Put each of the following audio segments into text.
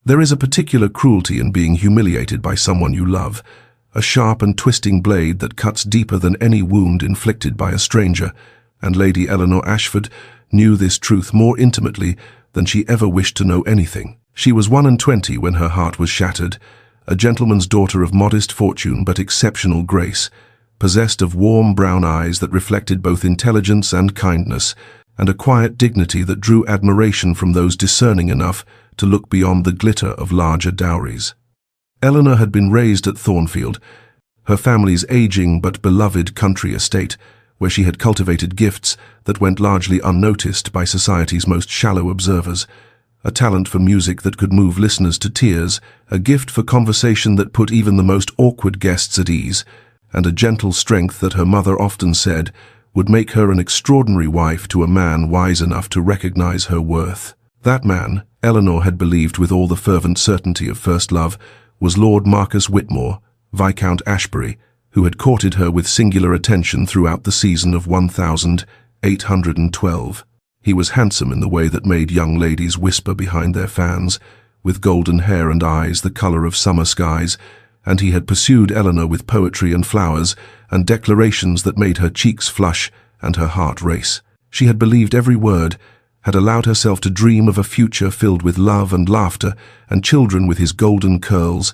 There is a particular cruelty in being humiliated by someone you love, a sharp and twisting blade that cuts deeper than any wound inflicted by a stranger, and Lady Eleanor Ashford knew this truth more intimately than she ever wished to know anything. She was 21 when her heart was shattered, a gentleman's daughter of modest fortune but exceptional grace, possessed of warm brown eyes that reflected both intelligence and kindness, and a quiet dignity that drew admiration from those discerning enough to look beyond the glitter of larger dowries. Eleanor had been raised at Thornfield, her family's aging but beloved country estate, where she had cultivated gifts that went largely unnoticed by society's most shallow observers, a talent for music that could move listeners to tears, a gift for conversation that put even the most awkward guests at ease, and a gentle strength that her mother often said would make her an extraordinary wife to a man wise enough to recognize her worth. That man, Eleanor had believed with all the fervent certainty of first love, was Lord Marcus Whitmore, Viscount Ashbury, who had courted her with singular attention throughout the season of 1812. He was handsome in the way that made young ladies whisper behind their fans, with golden hair and eyes the color of summer skies, and he had pursued Eleanor with poetry and flowers and declarations that made her cheeks flush and her heart race. She had believed every word, had allowed herself to dream of a future filled with love and laughter and children with his golden curls,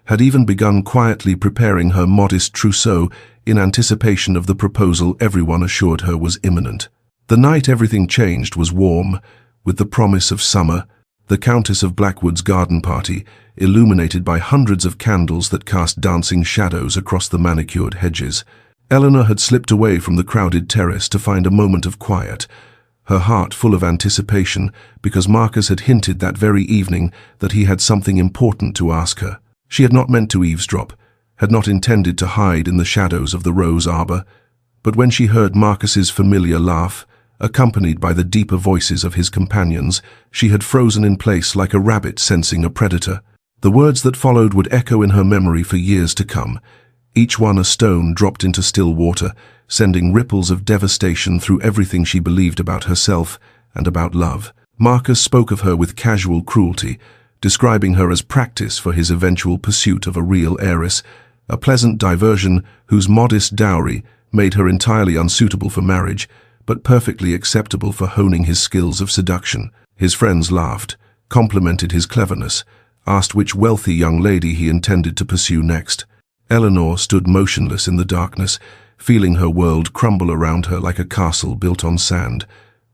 had even begun quietly preparing her modest trousseau in anticipation of the proposal everyone assured her was imminent. The night everything changed was warm, with the promise of summer, the Countess of Blackwood's garden party, illuminated by hundreds of candles that cast dancing shadows across the manicured hedges. Eleanor had slipped away from the crowded terrace to find a moment of quiet, her heart full of anticipation because Marcus had hinted that very evening that he had something important to ask her. She had not meant to eavesdrop, had not intended to hide in the shadows of the rose arbor, but when she heard Marcus's familiar laugh, accompanied by the deeper voices of his companions, she had frozen in place like a rabbit sensing a predator. The words that followed would echo in her memory for years to come, each one a stone dropped into still water, sending ripples of devastation through everything she believed about herself and about love. Marcus spoke of her with casual cruelty, describing her as practice for his eventual pursuit of a real heiress, a pleasant diversion whose modest dowry made her entirely unsuitable for marriage, but perfectly acceptable for honing his skills of seduction. His friends laughed, complimented his cleverness, asked which wealthy young lady he intended to pursue next. Eleanor stood motionless in the darkness, feeling her world crumble around her like a castle built on sand,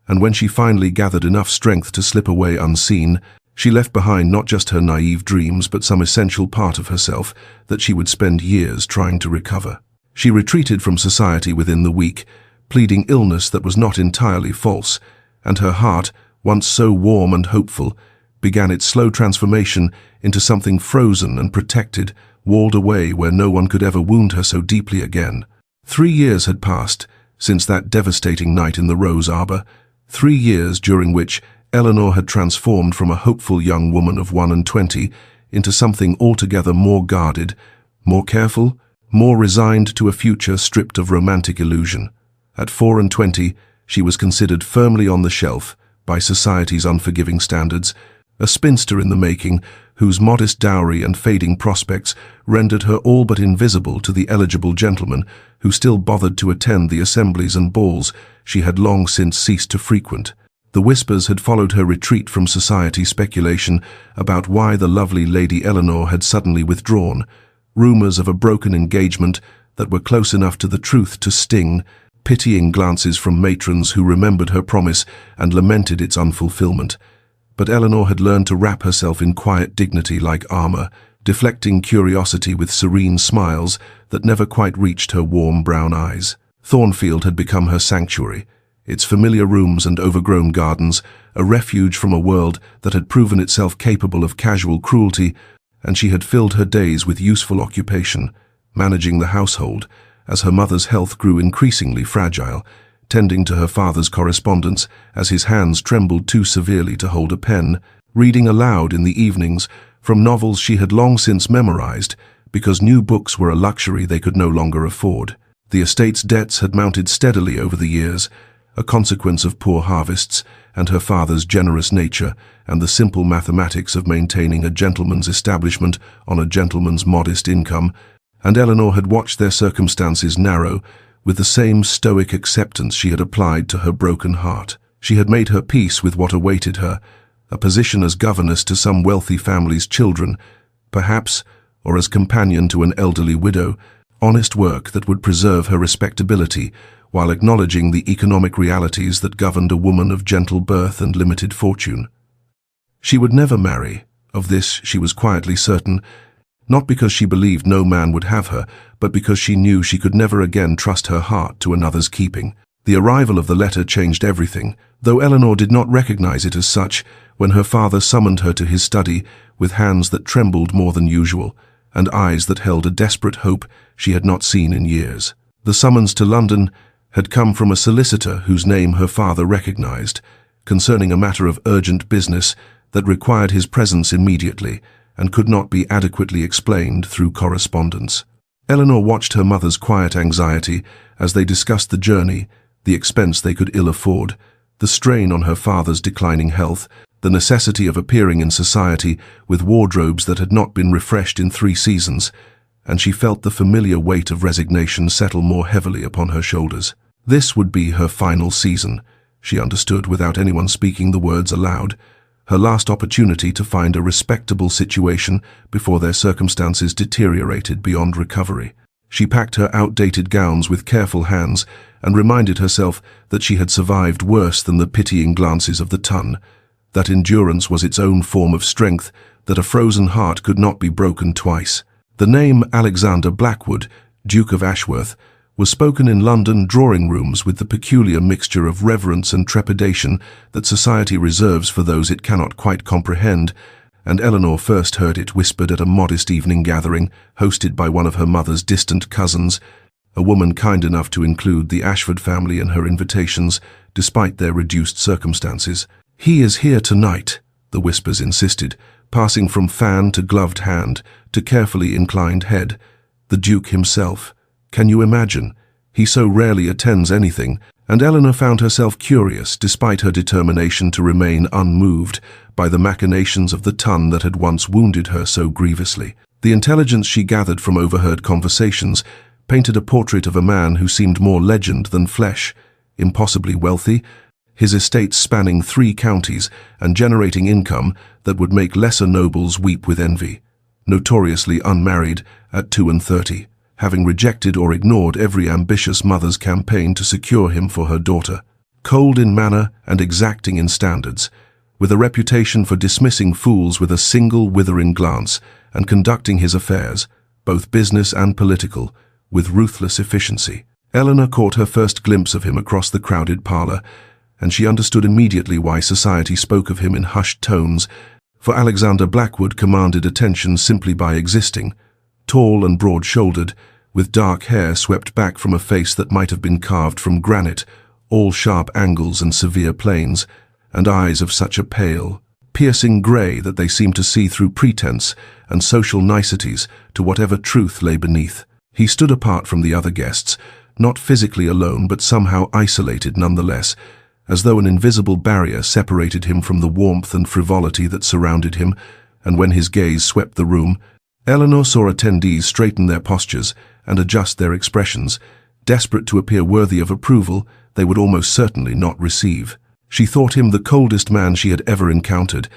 and when she finally gathered enough strength to slip away unseen, she left behind not just her naive dreams but some essential part of herself that she would spend years trying to recover. She retreated from society within the week, pleading illness that was not entirely false, and her heart, once so warm and hopeful, began its slow transformation into something frozen and protected, walled away where no one could ever wound her so deeply again. 3 years had passed since that devastating night in the rose arbor, 3 years during which Eleanor had transformed from a hopeful young woman of 21 into something altogether more guarded, more careful, more resigned to a future stripped of romantic illusion. At 24, she was considered firmly on the shelf by society's unforgiving standards, a spinster in the making whose modest dowry and fading prospects rendered her all but invisible to the eligible gentlemen who still bothered to attend the assemblies and balls she had long since ceased to frequent. The whispers had followed her retreat from society speculation about why the lovely Lady Eleanor had suddenly withdrawn, rumors of a broken engagement that were close enough to the truth to sting, pitying glances from matrons who remembered her promise and lamented its unfulfillment. But Eleanor had learned to wrap herself in quiet dignity like armor, deflecting curiosity with serene smiles that never quite reached her warm brown eyes. Thornfield had become her sanctuary, its familiar rooms and overgrown gardens, a refuge from a world that had proven itself capable of casual cruelty, and she had filled her days with useful occupation, managing the household, as her mother's health grew increasingly fragile, tending to her father's correspondence as his hands trembled too severely to hold a pen, reading aloud in the evenings from novels she had long since memorized because new books were a luxury they could no longer afford. The estate's debts had mounted steadily over the years, a consequence of poor harvests and her father's generous nature and the simple mathematics of maintaining a gentleman's establishment on a gentleman's modest income, and Eleanor had watched their circumstances narrow with the same stoic acceptance she had applied to her broken heart. She had made her peace with what awaited her, a position as governess to some wealthy family's children, perhaps, or as companion to an elderly widow, honest work that would preserve her respectability while acknowledging the economic realities that governed a woman of gentle birth and limited fortune. She would never marry, of this she was quietly certain, not because she believed no man would have her, but because she knew she could never again trust her heart to another's keeping. The arrival of the letter changed everything, though Eleanor did not recognize it as such when her father summoned her to his study with hands that trembled more than usual and eyes that held a desperate hope she had not seen in years. The summons to London had come from a solicitor whose name her father recognized, concerning a matter of urgent business that required his presence immediately and could not be adequately explained through correspondence. Eleanor watched her mother's quiet anxiety as they discussed the journey, the expense they could ill afford, the strain on her father's declining health, the necessity of appearing in society with wardrobes that had not been refreshed in 3 seasons, and she felt the familiar weight of resignation settle more heavily upon her shoulders. This would be her final season, she understood without anyone speaking the words aloud, her last opportunity to find a respectable situation before their circumstances deteriorated beyond recovery. She packed her outdated gowns with careful hands and reminded herself that she had survived worse than the pitying glances of the ton, that endurance was its own form of strength, that a frozen heart could not be broken twice. The name Alexander Blackwood, Duke of Ashworth, was spoken in London drawing rooms with the peculiar mixture of reverence and trepidation that society reserves for those it cannot quite comprehend, and Eleanor first heard it whispered at a modest evening gathering hosted by one of her mother's distant cousins, a woman kind enough to include the Ashford family in her invitations, despite their reduced circumstances. "He is here tonight," the whispers insisted, passing from fan to gloved hand to carefully inclined head. The Duke himself. Can you imagine? He so rarely attends anything, and Eleanor found herself curious, despite her determination to remain unmoved by the machinations of the ton that had once wounded her so grievously. The intelligence she gathered from overheard conversations painted a portrait of a man who seemed more legend than flesh, impossibly wealthy, his estate spanning 3 counties and generating income that would make lesser nobles weep with envy, notoriously unmarried at 32, having rejected or ignored every ambitious mother's campaign to secure him for her daughter, cold in manner and exacting in standards, with a reputation for dismissing fools with a single withering glance and conducting his affairs, both business and political, with ruthless efficiency. Eleanor caught her first glimpse of him across the crowded parlor, and she understood immediately why society spoke of him in hushed tones, for Alexander Blackwood commanded attention simply by existing, tall and broad-shouldered, with dark hair swept back from a face that might have been carved from granite, all sharp angles and severe planes, and eyes of such a pale, piercing grey that they seemed to see through pretense and social niceties to whatever truth lay beneath. He stood apart from the other guests, not physically alone but somehow isolated nonetheless, as though an invisible barrier separated him from the warmth and frivolity that surrounded him, and when his gaze swept the room, Eleanor saw attendees straighten their postures and adjust their expressions, desperate to appear worthy of approval they would almost certainly not receive. She thought him the coldest man she had ever encountered,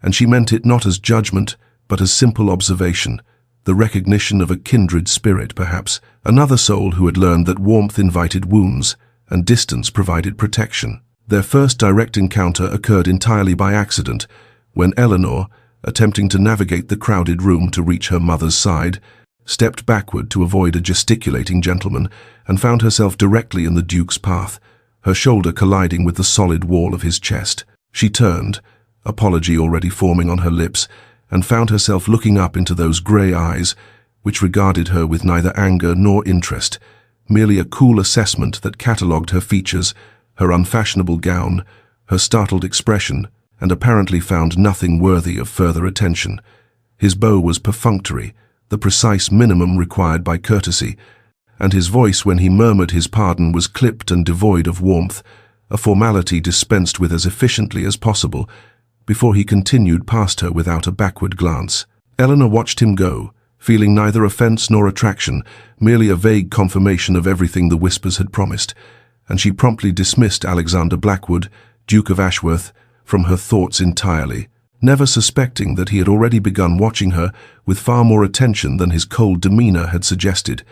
and she meant it not as judgment, but as simple observation, the recognition of a kindred spirit perhaps, another soul who had learned that warmth invited wounds, and distance provided protection. Their first direct encounter occurred entirely by accident, when Eleanor, attempting to navigate the crowded room to reach her mother's side, stepped backward to avoid a gesticulating gentleman and found herself directly in the Duke's path, her shoulder colliding with the solid wall of his chest. She turned, apology already forming on her lips, and found herself looking up into those grey eyes, which regarded her with neither anger nor interest, merely a cool assessment that catalogued her features, her unfashionable gown, her startled expression, and apparently found nothing worthy of further attention. His bow was perfunctory, the precise minimum required by courtesy, and his voice when he murmured his pardon was clipped and devoid of warmth, a formality dispensed with as efficiently as possible, before he continued past her without a backward glance. Eleanor watched him go, feeling neither offense nor attraction, merely a vague confirmation of everything the whispers had promised, and she promptly dismissed Alexander Blackwood, Duke of Ashworth, from her thoughts entirely, never suspecting that he had already begun watching her with far more attention than his cold demeanor had suggested,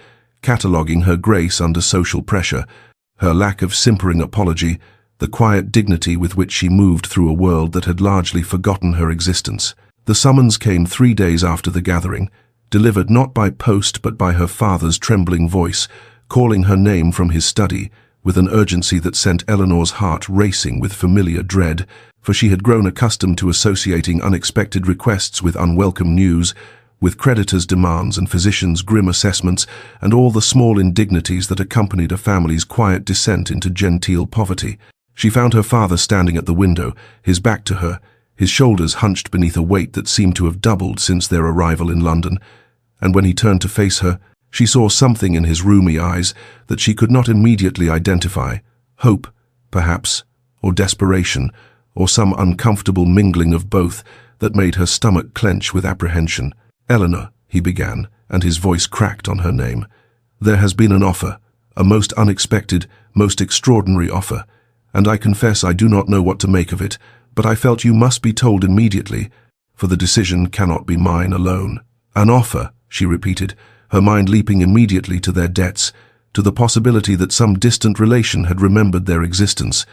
cataloguing her grace under social pressure, her lack of simpering apology, the quiet dignity with which she moved through a world that had largely forgotten her existence. The summons came 3 days after the gathering, delivered not by post but by her father's trembling voice, calling her name from his study, with an urgency that sent Eleanor's heart racing with familiar dread, for she had grown accustomed to associating unexpected requests with unwelcome news, with creditors' demands and physicians' grim assessments, and all the small indignities that accompanied a family's quiet descent into genteel poverty. She found her father standing at the window, his back to her, his shoulders hunched beneath a weight that seemed to have doubled since their arrival in London, and when he turned to face her, she saw something in his rheumy eyes that she could not immediately identify. Hope, perhaps, or desperation, or some uncomfortable mingling of both that made her stomach clench with apprehension. "Eleanor," he began, and his voice cracked on her name. "There has been an offer, a most unexpected, most extraordinary offer, and I confess I do not know what to make of it, but I felt you must be told immediately, for the decision cannot be mine alone." "An offer," she repeated, her mind leaping immediately to their debts, to the possibility that some distant relation had remembered their existence,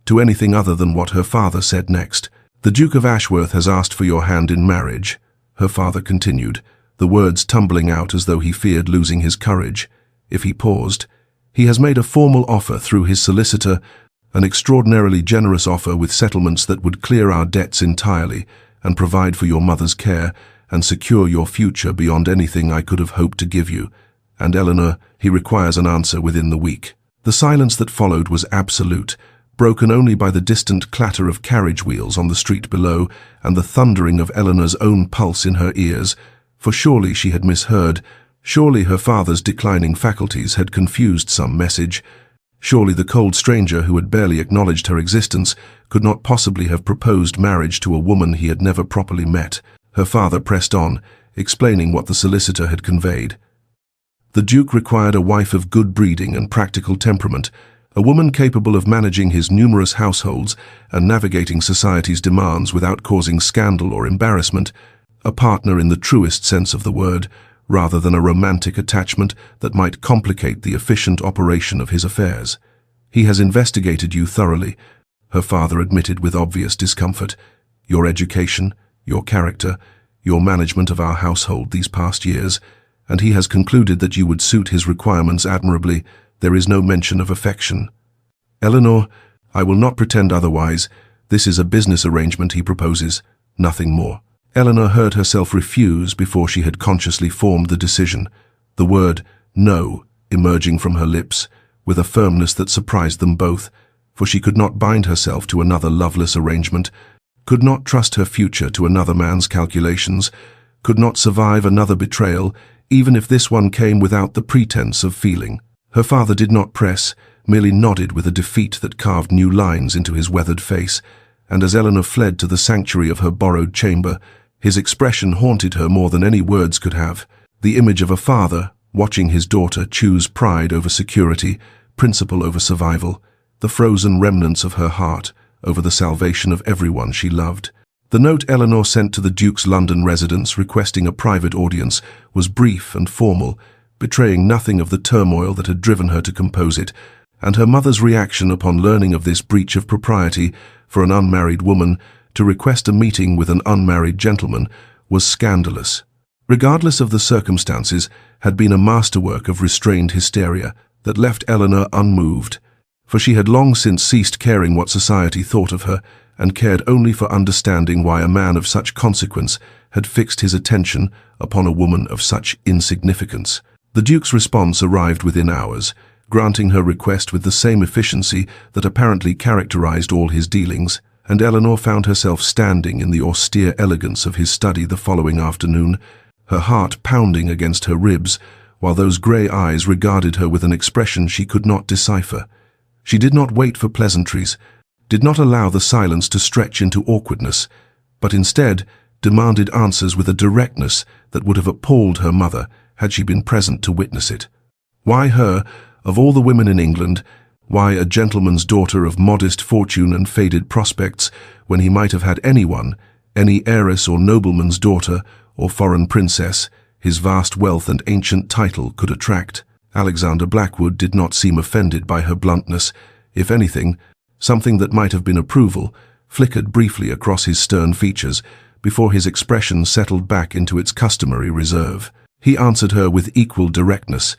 to anything other than what her father said next. "The Duke of Ashworth has asked for your hand in marriage," her father continued, the words tumbling out as though he feared losing his courage. If he paused, "He has made a formal offer through his solicitor, an extraordinarily generous offer with settlements that would clear our debts entirely and provide for your mother's care and secure your future beyond anything I could have hoped to give you. And Eleanor, he requires an answer within the week." The silence that followed was absolute, broken only by the distant clatter of carriage wheels on the street below and the thundering of Eleanor's own pulse in her ears, for surely she had misheard, surely her father's declining faculties had confused some message. Surely the cold stranger who had barely acknowledged her existence could not possibly have proposed marriage to a woman he had never properly met. Her father pressed on, explaining what the solicitor had conveyed. The Duke required a wife of good breeding and practical temperament, a woman capable of managing his numerous households and navigating society's demands without causing scandal or embarrassment, a partner in the truest sense of the word, rather than a romantic attachment that might complicate the efficient operation of his affairs. "He has investigated you thoroughly," her father admitted with obvious discomfort. "Your education, your character, your management of our household these past years, and he has concluded that you would suit his requirements admirably. There is no mention of affection." "Eleanor, I will not pretend otherwise. This is a business arrangement he proposes, nothing more." Eleanor heard herself refuse before she had consciously formed the decision, the word "no" emerging from her lips, with a firmness that surprised them both, for she could not bind herself to another loveless arrangement, could not trust her future to another man's calculations, could not survive another betrayal, even if this one came without the pretense of feeling. Her father did not press, merely nodded with a defeat that carved new lines into his weathered face, and as Eleanor fled to the sanctuary of her borrowed chamber, his expression haunted her more than any words could have. The image of a father, watching his daughter choose pride over security, principle over survival, the frozen remnants of her heart over the salvation of everyone she loved. The note Eleanor sent to the Duke's London residence requesting a private audience was brief and formal, betraying nothing of the turmoil that had driven her to compose it, and her mother's reaction upon learning of this breach of propriety for an unmarried woman to request a meeting with an unmarried gentleman was scandalous. Regardless of the circumstances, had been a masterwork of restrained hysteria that left Eleanor unmoved, for she had long since ceased caring what society thought of her, and cared only for understanding why a man of such consequence had fixed his attention upon a woman of such insignificance. The Duke's response arrived within hours, granting her request with the same efficiency that apparently characterized all his dealings, and Eleanor found herself standing in the austere elegance of his study the following afternoon, her heart pounding against her ribs, while those grey eyes regarded her with an expression she could not decipher. She did not wait for pleasantries, did not allow the silence to stretch into awkwardness, but instead demanded answers with a directness that would have appalled her mother had she been present to witness it. Why her, of all the women in England? Why a gentleman's daughter of modest fortune and faded prospects, when he might have had anyone, any heiress or nobleman's daughter or foreign princess, his vast wealth and ancient title could attract? Alexander Blackwood did not seem offended by her bluntness. If anything, something that might have been approval flickered briefly across his stern features before his expression settled back into its customary reserve. He answered her with equal directness,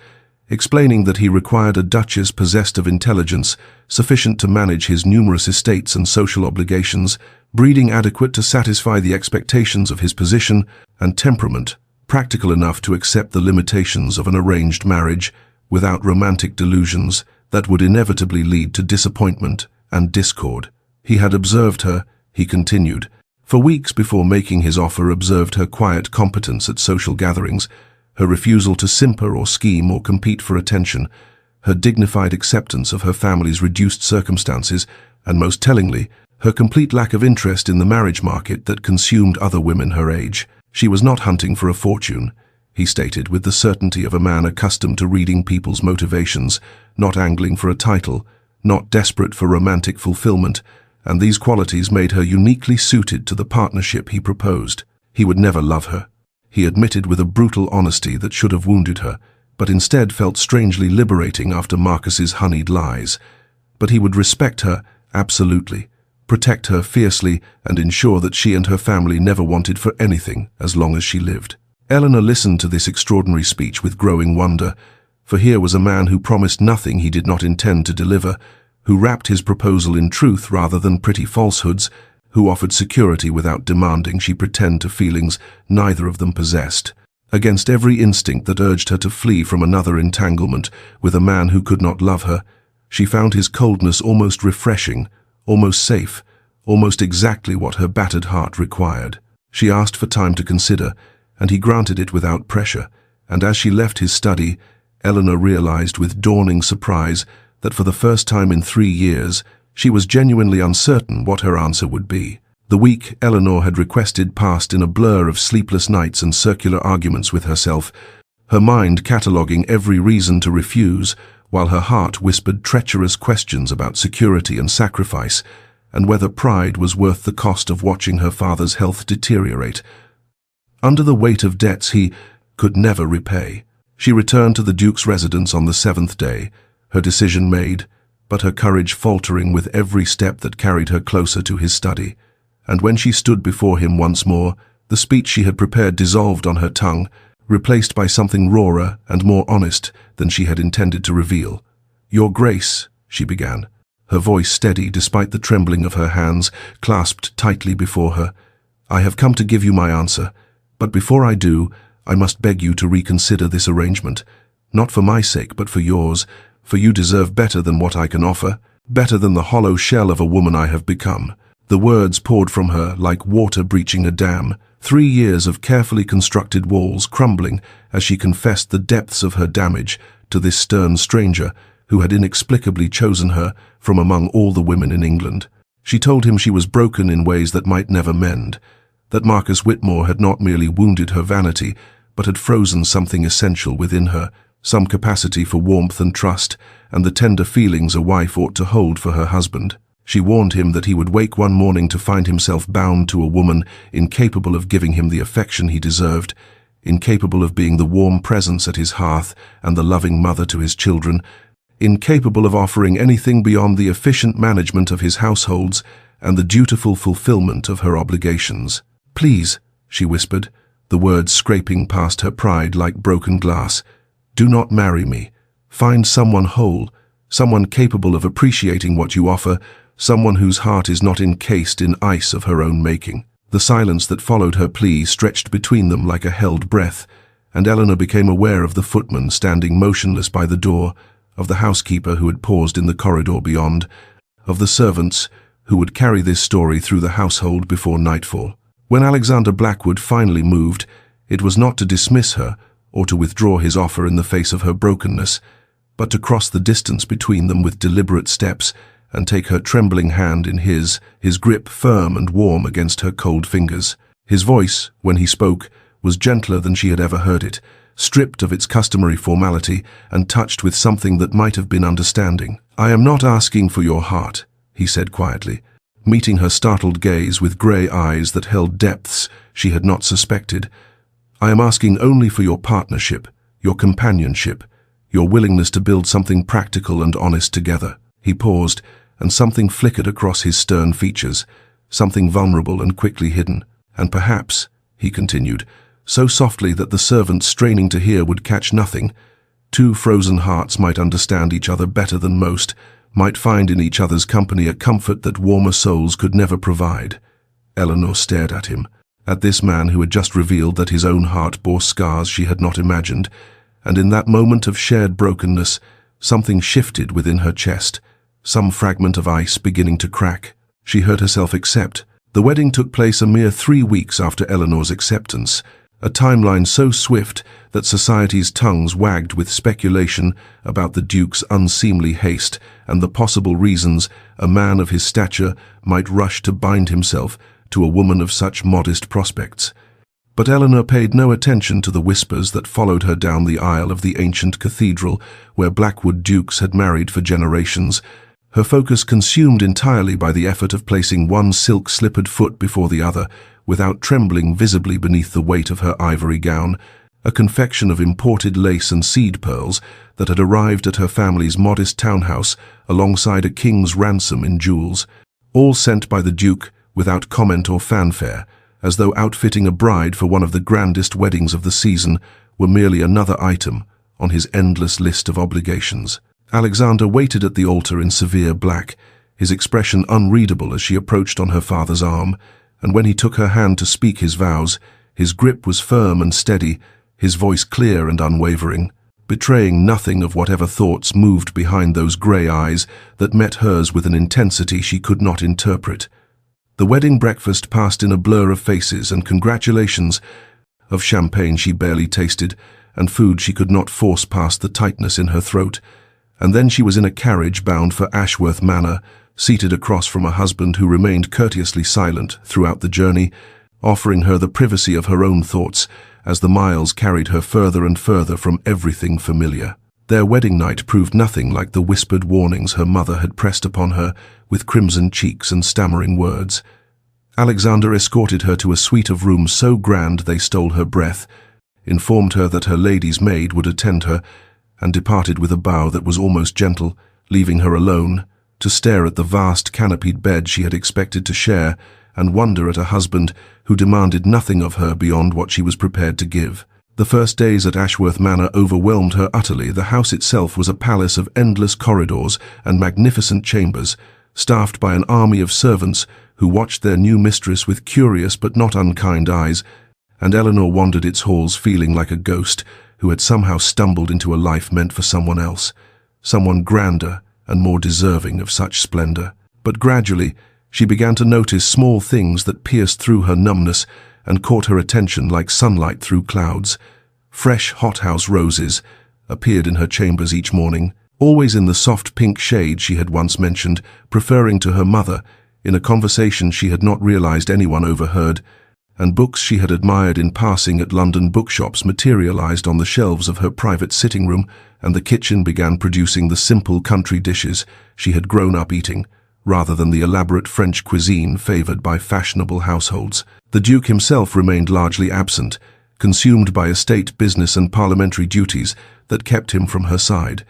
explaining that he required a duchess possessed of intelligence sufficient to manage his numerous estates and social obligations, breeding adequate to satisfy the expectations of his position, and temperament practical enough to accept the limitations of an arranged marriage without romantic delusions that would inevitably lead to disappointment and discord. He had observed her, he continued, for weeks before making his offer, observed her quiet competence at social gatherings, her refusal to simper or scheme or compete for attention, her dignified acceptance of her family's reduced circumstances, and most tellingly, her complete lack of interest in the marriage market that consumed other women her age. She was not hunting for a fortune, he stated with the certainty of a man accustomed to reading people's motivations, not angling for a title, not desperate for romantic fulfillment, and these qualities made her uniquely suited to the partnership he proposed. He would never love her, he admitted with a brutal honesty that should have wounded her, but instead felt strangely liberating after Marcus's honeyed lies. But he would respect her, absolutely, protect her fiercely, and ensure that she and her family never wanted for anything as long as she lived. Eleanor listened to this extraordinary speech with growing wonder, for here was a man who promised nothing he did not intend to deliver, who wrapped his proposal in truth rather than pretty falsehoods, who offered security without demanding she pretend to feelings neither of them possessed. Against every instinct that urged her to flee from another entanglement with a man who could not love her, she found his coldness almost refreshing, almost safe, almost exactly what her battered heart required. She asked for time to consider, and he granted it without pressure, and as she left his study, Eleanor realized with dawning surprise that for the first time in 3 years, she was genuinely uncertain what her answer would be. The week Eleanor had requested passed in a blur of sleepless nights and circular arguments with herself, her mind cataloguing every reason to refuse, while her heart whispered treacherous questions about security and sacrifice, and whether pride was worth the cost of watching her father's health deteriorate. Under the weight of debts he could never repay, she returned to the Duke's residence on the 7th day, her decision made, but her courage faltering with every step that carried her closer to his study. And when she stood before him once more, the speech she had prepared dissolved on her tongue, replaced by something rawer and more honest than she had intended to reveal. "Your Grace," she began, her voice steady despite the trembling of her hands clasped tightly before her, "I have come to give you my answer, but before I do, I must beg you to reconsider this arrangement, not for my sake but for yours, for you deserve better than what I can offer, better than the hollow shell of a woman I have become." The words poured from her like water breaching a dam, 3 years of carefully constructed walls crumbling as she confessed the depths of her damage to this stern stranger who had inexplicably chosen her from among all the women in England. She told him she was broken in ways that might never mend, that Marcus Whitmore had not merely wounded her vanity, but had frozen something essential within her, some capacity for warmth and trust, and the tender feelings a wife ought to hold for her husband. She warned him that he would wake one morning to find himself bound to a woman incapable of giving him the affection he deserved, incapable of being the warm presence at his hearth and the loving mother to his children, incapable of offering anything beyond the efficient management of his households and the dutiful fulfillment of her obligations. "Please," she whispered, the words scraping past her pride like broken glass, "do not marry me. Find someone whole, someone capable of appreciating what you offer, someone whose heart is not encased in ice of her own making." The silence that followed her plea stretched between them like a held breath, and Eleanor became aware of the footman standing motionless by the door, of the housekeeper who had paused in the corridor beyond, of the servants who would carry this story through the household before nightfall. When Alexander Blackwood finally moved, it was not to dismiss her or to withdraw his offer in the face of her brokenness, but to cross the distance between them with deliberate steps and take her trembling hand in his grip firm and warm against her cold fingers. His voice, when he spoke, was gentler than she had ever heard it, stripped of its customary formality and touched with something that might have been understanding. "I am not asking for your heart," he said quietly, meeting her startled gaze with grey eyes that held depths she had not suspected. "I am asking only for your partnership, your companionship, your willingness to build something practical and honest together." He paused, and something flickered across his stern features, something vulnerable and quickly hidden. "And perhaps," he continued, so softly that the servant straining to hear would catch nothing, "two frozen hearts might understand each other better than most, might find in each other's company a comfort that warmer souls could never provide." Eleanor stared at him, at this man who had just revealed that his own heart bore scars she had not imagined, and in that moment of shared brokenness, something shifted within her chest, some fragment of ice beginning to crack. She heard herself accept. The wedding took place a mere 3 weeks after Eleanor's acceptance, a timeline so swift that society's tongues wagged with speculation about the Duke's unseemly haste and the possible reasons a man of his stature might rush to bind himself to a woman of such modest prospects. But Eleanor paid no attention to the whispers that followed her down the aisle of the ancient cathedral where Blackwood dukes had married for generations, her focus consumed entirely by the effort of placing one silk-slippered foot before the other, without trembling visibly beneath the weight of her ivory gown, a confection of imported lace and seed pearls that had arrived at her family's modest townhouse alongside a king's ransom in jewels, all sent by the Duke without comment or fanfare, as though outfitting a bride for one of the grandest weddings of the season were merely another item on his endless list of obligations. Alexander waited at the altar in severe black, his expression unreadable as she approached on her father's arm, and when he took her hand to speak his vows, his grip was firm and steady, his voice clear and unwavering, betraying nothing of whatever thoughts moved behind those grey eyes that met hers with an intensity she could not interpret. The wedding breakfast passed in a blur of faces and congratulations, of champagne she barely tasted, and food she could not force past the tightness in her throat. And then she was in a carriage bound for Ashworth Manor, seated across from a husband who remained courteously silent throughout the journey, offering her the privacy of her own thoughts as the miles carried her further and further from everything familiar. Their wedding night proved nothing like the whispered warnings her mother had pressed upon her with crimson cheeks and stammering words. Alexander escorted her to a suite of rooms so grand they stole her breath, informed her that her lady's maid would attend her, and departed with a bow that was almost gentle, leaving her alone, to stare at the vast canopied bed she had expected to share and wonder at a husband who demanded nothing of her beyond what she was prepared to give. The first days at Ashworth Manor overwhelmed her utterly. The house itself was a palace of endless corridors and magnificent chambers, staffed by an army of servants who watched their new mistress with curious but not unkind eyes, and Eleanor wandered its halls feeling like a ghost who had somehow stumbled into a life meant for someone else, someone grander and more deserving of such splendor. But gradually, she began to notice small things that pierced through her numbness and caught her attention like sunlight through clouds. Fresh hothouse roses appeared in her chambers each morning, always in the soft pink shade she had once mentioned, preferring to her mother, in a conversation she had not realized anyone overheard, and books she had admired in passing at London bookshops materialized on the shelves of her private sitting room, and the kitchen began producing the simple country dishes she had grown up eating, rather than the elaborate French cuisine favored by fashionable households. The Duke himself remained largely absent, consumed by estate business and parliamentary duties that kept him from her side.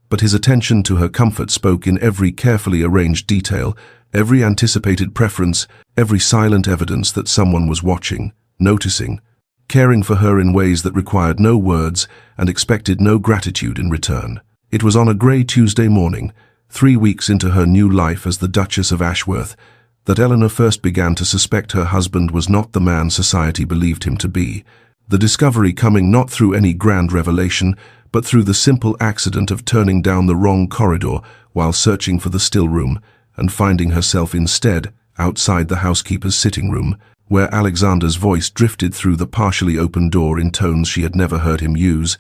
But his attention to her comfort spoke in every carefully arranged detail, every anticipated preference, every silent evidence that someone was watching, noticing, caring for her in ways that required no words and expected no gratitude in return. It was on a grey Tuesday morning, 3 weeks into her new life as the Duchess of Ashworth, that Eleanor first began to suspect her husband was not the man society believed him to be, the discovery coming not through any grand revelation, but through the simple accident of turning down the wrong corridor while searching for the still room, and finding herself instead outside the housekeeper's sitting room, where Alexander's voice drifted through the partially open door in tones she had never heard him use.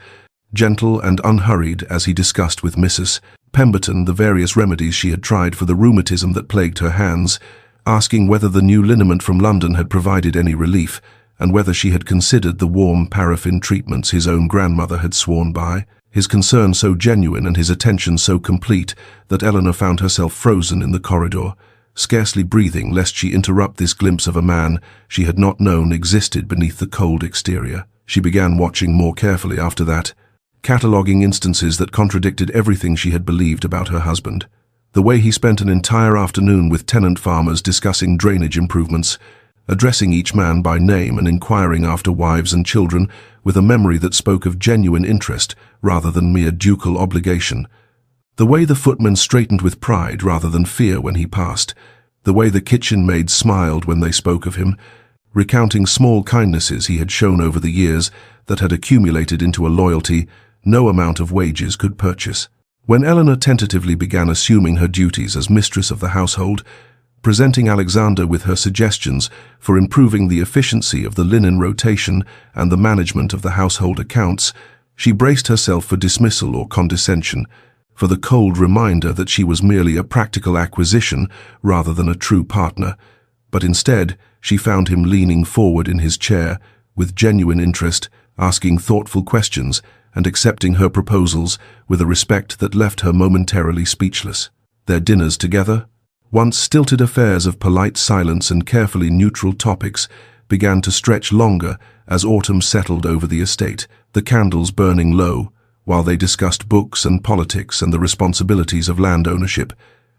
gentle and unhurried as he discussed with Mrs. Pemberton the various remedies she had tried for the rheumatism that plagued her hands, asking whether the new liniment from London had provided any relief, and whether she had considered the warm paraffin treatments his own grandmother had sworn by. His concern so genuine and his attention so complete that Eleanor found herself frozen in the corridor, scarcely breathing lest she interrupt this glimpse of a man she had not known existed beneath the cold exterior. She began watching more carefully after that, cataloguing instances that contradicted everything she had believed about her husband. The way he spent an entire afternoon with tenant farmers discussing drainage improvements, addressing each man by name and inquiring after wives and children with a memory that spoke of genuine interest rather than mere ducal obligation. The way the footmen straightened with pride rather than fear when he passed. The way the kitchen maids smiled when they spoke of him, recounting small kindnesses he had shown over the years that had accumulated into a loyalty no amount of wages could purchase. When Eleanor tentatively began assuming her duties as mistress of the household, presenting Alexander with her suggestions for improving the efficiency of the linen rotation and the management of the household accounts, she braced herself for dismissal or condescension, for the cold reminder that she was merely a practical acquisition rather than a true partner. But instead, she found him leaning forward in his chair, with genuine interest, asking thoughtful questions and accepting her proposals with a respect that left her momentarily speechless. Their dinners together, once stilted affairs of polite silence and carefully neutral topics, began to stretch longer as autumn settled over the estate, the candles burning low, while they discussed books and politics and the responsibilities of land ownership.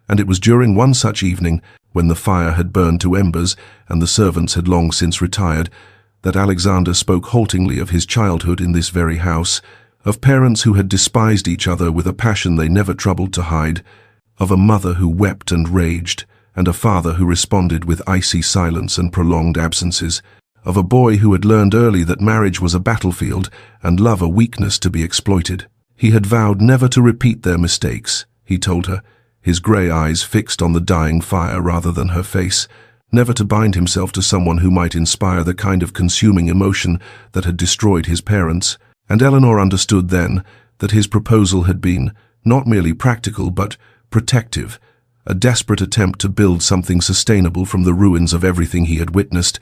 And it was during one such evening, when the fire had burned to embers and the servants had long since retired, that Alexander spoke haltingly of his childhood in this very house, of parents who had despised each other with a passion they never troubled to hide, of a mother who wept and raged, and a father who responded with icy silence and prolonged absences, of a boy who had learned early that marriage was a battlefield and love a weakness to be exploited. He had vowed never to repeat their mistakes, he told her, his grey eyes fixed on the dying fire rather than her face, never to bind himself to someone who might inspire the kind of consuming emotion that had destroyed his parents. And Eleanor understood then that his proposal had been not merely practical but protective, a desperate attempt to build something sustainable from the ruins of everything he had witnessed,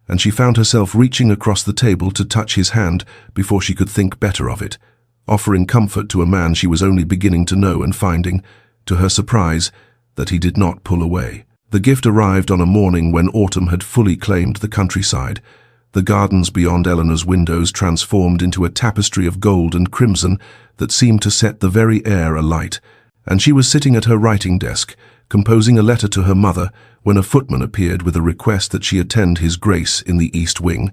and she found herself reaching across the table to touch his hand before she could think better of it, offering comfort to a man she was only beginning to know and finding, to her surprise, that he did not pull away. The gift arrived on a morning when autumn had fully claimed the countryside. The gardens beyond Eleanor's windows transformed into a tapestry of gold and crimson that seemed to set the very air alight, and she was sitting at her writing desk, composing a letter to her mother, when a footman appeared with a request that she attend his grace in the east wing,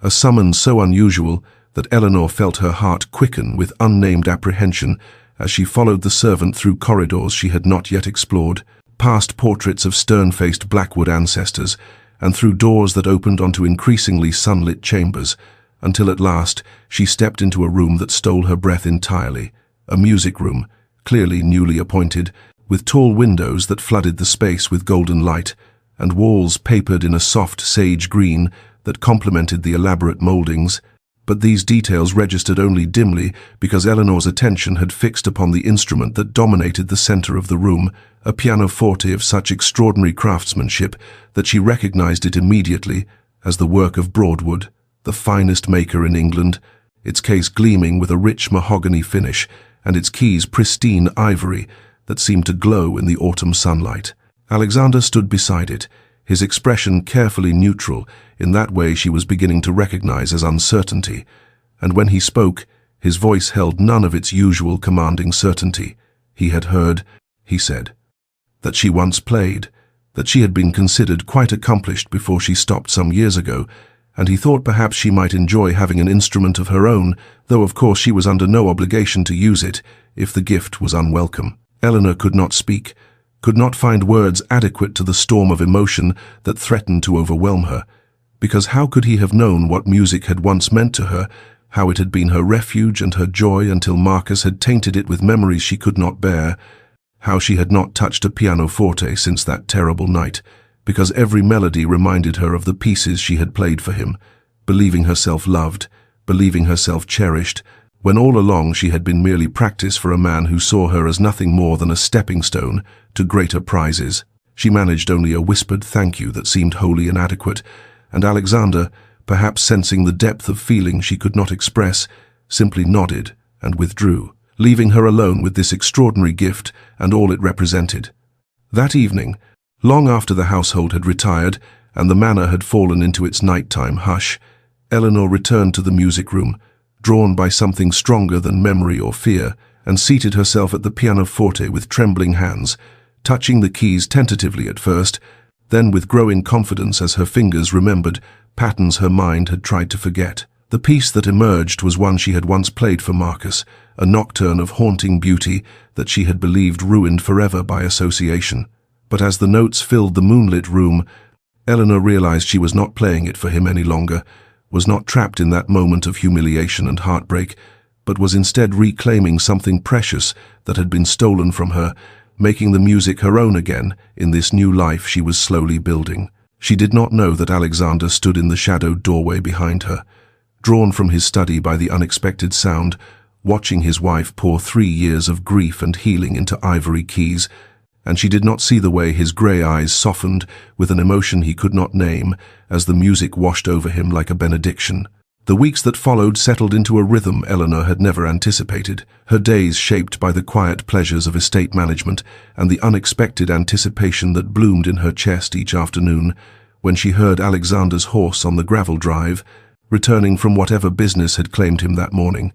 a summons so unusual that Eleanor felt her heart quicken with unnamed apprehension as she followed the servant through corridors she had not yet explored, past portraits of stern-faced Blackwood ancestors, and through doors that opened onto increasingly sunlit chambers, until at last she stepped into a room that stole her breath entirely, a music room, clearly newly appointed, with tall windows that flooded the space with golden light, and walls papered in a soft sage green that complemented the elaborate moldings. But these details registered only dimly because Eleanor's attention had fixed upon the instrument that dominated the center of the room, a pianoforte of such extraordinary craftsmanship that she recognized it immediately as the work of Broadwood, the finest maker in England, its case gleaming with a rich mahogany finish and its keys pristine ivory that seemed to glow in the autumn sunlight. Alexander stood beside it, his expression carefully neutral in that way she was beginning to recognize as uncertainty, and when he spoke, his voice held none of its usual commanding certainty. He had heard, he said, that she once played, that she had been considered quite accomplished before she stopped some years ago, and he thought perhaps she might enjoy having an instrument of her own, though of course she was under no obligation to use it if the gift was unwelcome. Eleanor could not speak, could not find words adequate to the storm of emotion that threatened to overwhelm her, because how could he have known what music had once meant to her, how it had been her refuge and her joy until Marcus had tainted it with memories she could not bear, how she had not touched a pianoforte since that terrible night, because every melody reminded her of the pieces she had played for him, believing herself loved, believing herself cherished, when all along she had been merely practice for a man who saw her as nothing more than a stepping stone to greater prizes. She managed only a whispered thank you that seemed wholly inadequate, and Alexander, perhaps sensing the depth of feeling she could not express, simply nodded and withdrew, leaving her alone with this extraordinary gift and all it represented. That evening, long after the household had retired and the manor had fallen into its nighttime hush, Eleanor returned to the music room, drawn by something stronger than memory or fear, and seated herself at the pianoforte with trembling hands, touching the keys tentatively at first, then with growing confidence as her fingers remembered patterns her mind had tried to forget. The piece that emerged was one she had once played for Marcus, a nocturne of haunting beauty that she had believed ruined forever by association. But as the notes filled the moonlit room, Eleanor realized she was not playing it for him any longer, was not trapped in that moment of humiliation and heartbreak, but was instead reclaiming something precious that had been stolen from her, making the music her own again in this new life she was slowly building. She did not know that Alexander stood in the shadowed doorway behind her, drawn from his study by the unexpected sound, watching his wife pour 3 years of grief and healing into ivory keys, and she did not see the way his grey eyes softened with an emotion he could not name as the music washed over him like a benediction. The weeks that followed settled into a rhythm Eleanor had never anticipated, her days shaped by the quiet pleasures of estate management and the unexpected anticipation that bloomed in her chest each afternoon when she heard Alexander's horse on the gravel drive, returning from whatever business had claimed him that morning,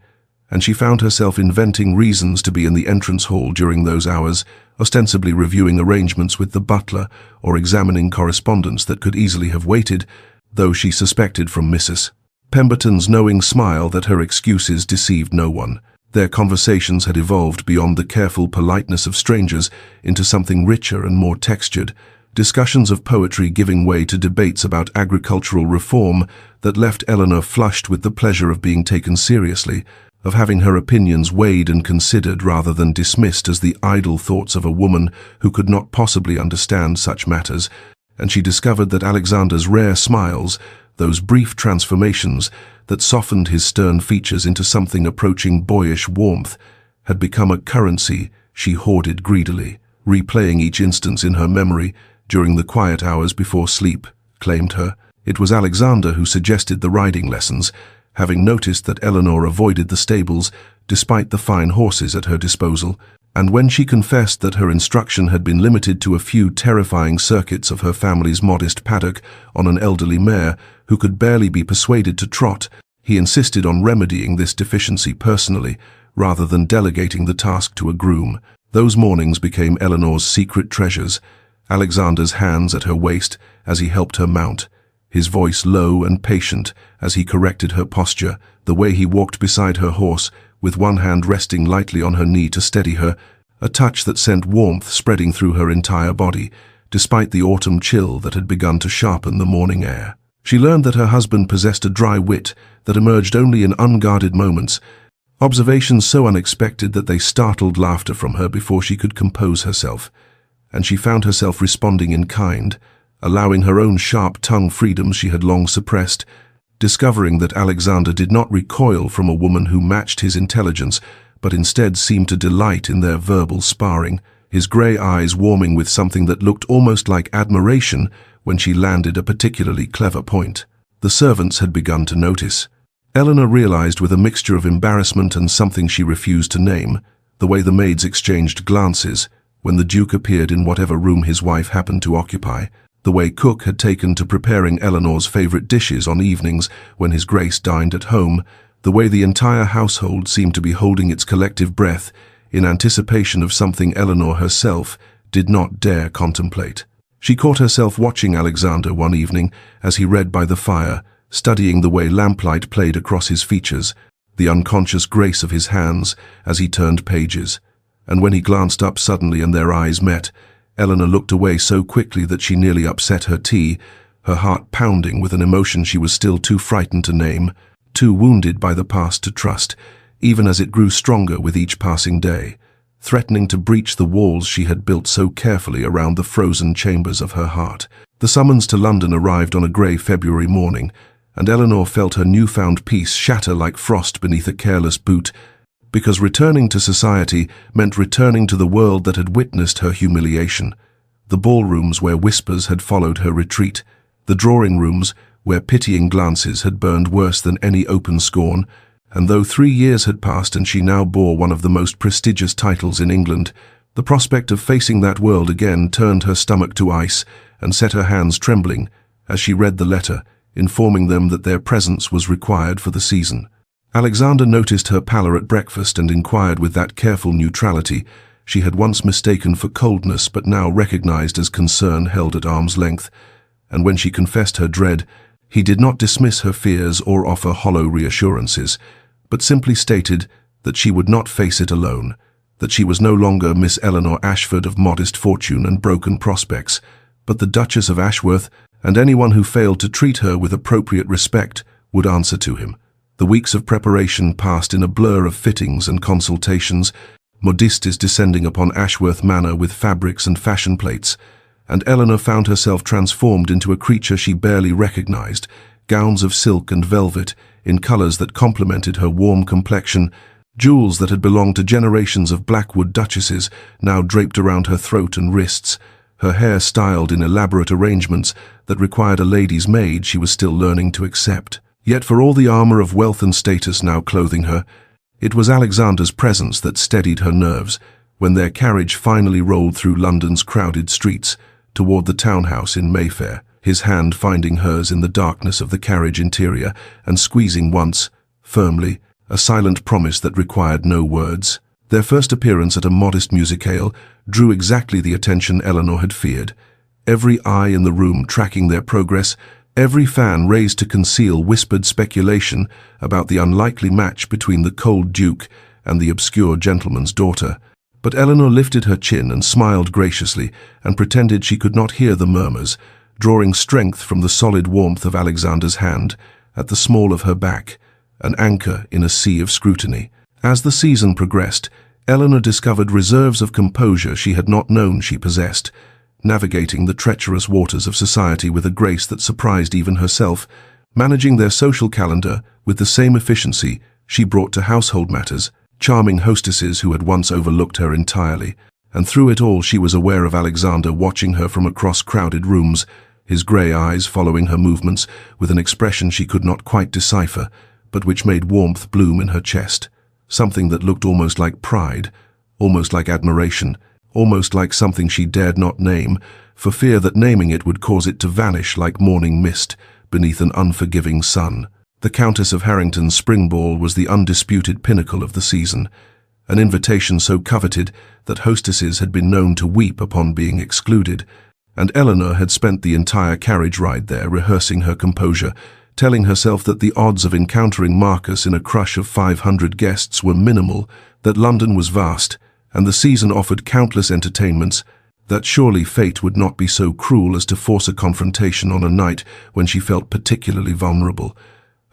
and she found herself inventing reasons to be in the entrance hall during those hours, ostensibly reviewing arrangements with the butler or examining correspondence that could easily have waited, though she suspected from Mrs. Pemberton's knowing smile that her excuses deceived no one. Their conversations had evolved beyond the careful politeness of strangers into something richer and more textured, discussions of poetry giving way to debates about agricultural reform that left Eleanor flushed with the pleasure of being taken seriously, of having her opinions weighed and considered rather than dismissed as the idle thoughts of a woman who could not possibly understand such matters, and she discovered that Alexander's rare smiles, those brief transformations that softened his stern features into something approaching boyish warmth, had become a currency she hoarded greedily, replaying each instance in her memory during the quiet hours before sleep claimed her. It was Alexander who suggested the riding lessons, having noticed that Eleanor avoided the stables despite the fine horses at her disposal, and when she confessed that her instruction had been limited to a few terrifying circuits of her family's modest paddock on an elderly mare who could barely be persuaded to trot, he insisted on remedying this deficiency personally, rather than delegating the task to a groom. Those mornings became Eleanor's secret treasures, Alexander's hands at her waist as he helped her mount, his voice low and patient as he corrected her posture, the way he walked beside her horse, with one hand resting lightly on her knee to steady her, a touch that sent warmth spreading through her entire body, despite the autumn chill that had begun to sharpen the morning air. She learned that her husband possessed a dry wit that emerged only in unguarded moments, observations so unexpected that they startled laughter from her before she could compose herself, and she found herself responding in kind, allowing her own sharp tongue freedoms she had long suppressed, discovering that Alexander did not recoil from a woman who matched his intelligence, but instead seemed to delight in their verbal sparring, his grey eyes warming with something that looked almost like admiration when she landed a particularly clever point. The servants had begun to notice. Eleanor realized with a mixture of embarrassment and something she refused to name, the way the maids exchanged glances when the Duke appeared in whatever room his wife happened to occupy, the way Cook had taken to preparing Eleanor's favorite dishes on evenings when His Grace dined at home, the way the entire household seemed to be holding its collective breath in anticipation of something Eleanor herself did not dare contemplate. She caught herself watching Alexander one evening as he read by the fire, studying the way lamplight played across his features, the unconscious grace of his hands as he turned pages, and when he glanced up suddenly and their eyes met, Eleanor looked away so quickly that she nearly upset her tea, her heart pounding with an emotion she was still too frightened to name, too wounded by the past to trust, even as it grew stronger with each passing day, threatening to breach the walls she had built so carefully around the frozen chambers of her heart. The summons to London arrived on a grey February morning, and Eleanor felt her newfound peace shatter like frost beneath a careless boot, because returning to society meant returning to the world that had witnessed her humiliation. The ballrooms where whispers had followed her retreat, the drawing rooms where pitying glances had burned worse than any open scorn, and though 3 years had passed and she now bore one of the most prestigious titles in England, the prospect of facing that world again turned her stomach to ice and set her hands trembling as she read the letter, informing them that their presence was required for the season. Alexander noticed her pallor at breakfast and inquired with that careful neutrality she had once mistaken for coldness but now recognized as concern held at arm's length, and when she confessed her dread, he did not dismiss her fears or offer hollow reassurances, but simply stated that she would not face it alone, that she was no longer Miss Eleanor Ashford of modest fortune and broken prospects, but the Duchess of Ashworth, and anyone who failed to treat her with appropriate respect would answer to him. The weeks of preparation passed in a blur of fittings and consultations, modistes descending upon Ashworth Manor with fabrics and fashion plates, and Eleanor found herself transformed into a creature she barely recognized, gowns of silk and velvet, in colors that complemented her warm complexion, jewels that had belonged to generations of Blackwood duchesses now draped around her throat and wrists, her hair styled in elaborate arrangements that required a lady's maid she was still learning to accept. Yet for all the armor of wealth and status now clothing her, it was Alexander's presence that steadied her nerves when their carriage finally rolled through London's crowded streets toward the townhouse in Mayfair, his hand finding hers in the darkness of the carriage interior and squeezing once, firmly, a silent promise that required no words. Their first appearance at a modest musicale drew exactly the attention Eleanor had feared. Every eye in the room tracking their progress, every fan raised to conceal whispered speculation about the unlikely match between the cold duke and the obscure gentleman's daughter. But Eleanor lifted her chin and smiled graciously and pretended she could not hear the murmurs, drawing strength from the solid warmth of Alexander's hand at the small of her back, an anchor in a sea of scrutiny. As the season progressed, Eleanor discovered reserves of composure she had not known she possessed, navigating the treacherous waters of society with a grace that surprised even herself, managing their social calendar with the same efficiency she brought to household matters, charming hostesses who had once overlooked her entirely. And through it all she was aware of Alexander watching her from across crowded rooms, his grey eyes following her movements with an expression she could not quite decipher, but which made warmth bloom in her chest, something that looked almost like pride, almost like admiration, almost like something she dared not name, for fear that naming it would cause it to vanish like morning mist beneath an unforgiving sun. The Countess of Harrington's spring ball was the undisputed pinnacle of the season, an invitation so coveted that hostesses had been known to weep upon being excluded, and Eleanor had spent the entire carriage ride there rehearsing her composure, telling herself that the odds of encountering Marcus in a crush of 500 guests were minimal, that London was vast, and the season offered countless entertainments, that surely fate would not be so cruel as to force a confrontation on a night when she felt particularly vulnerable,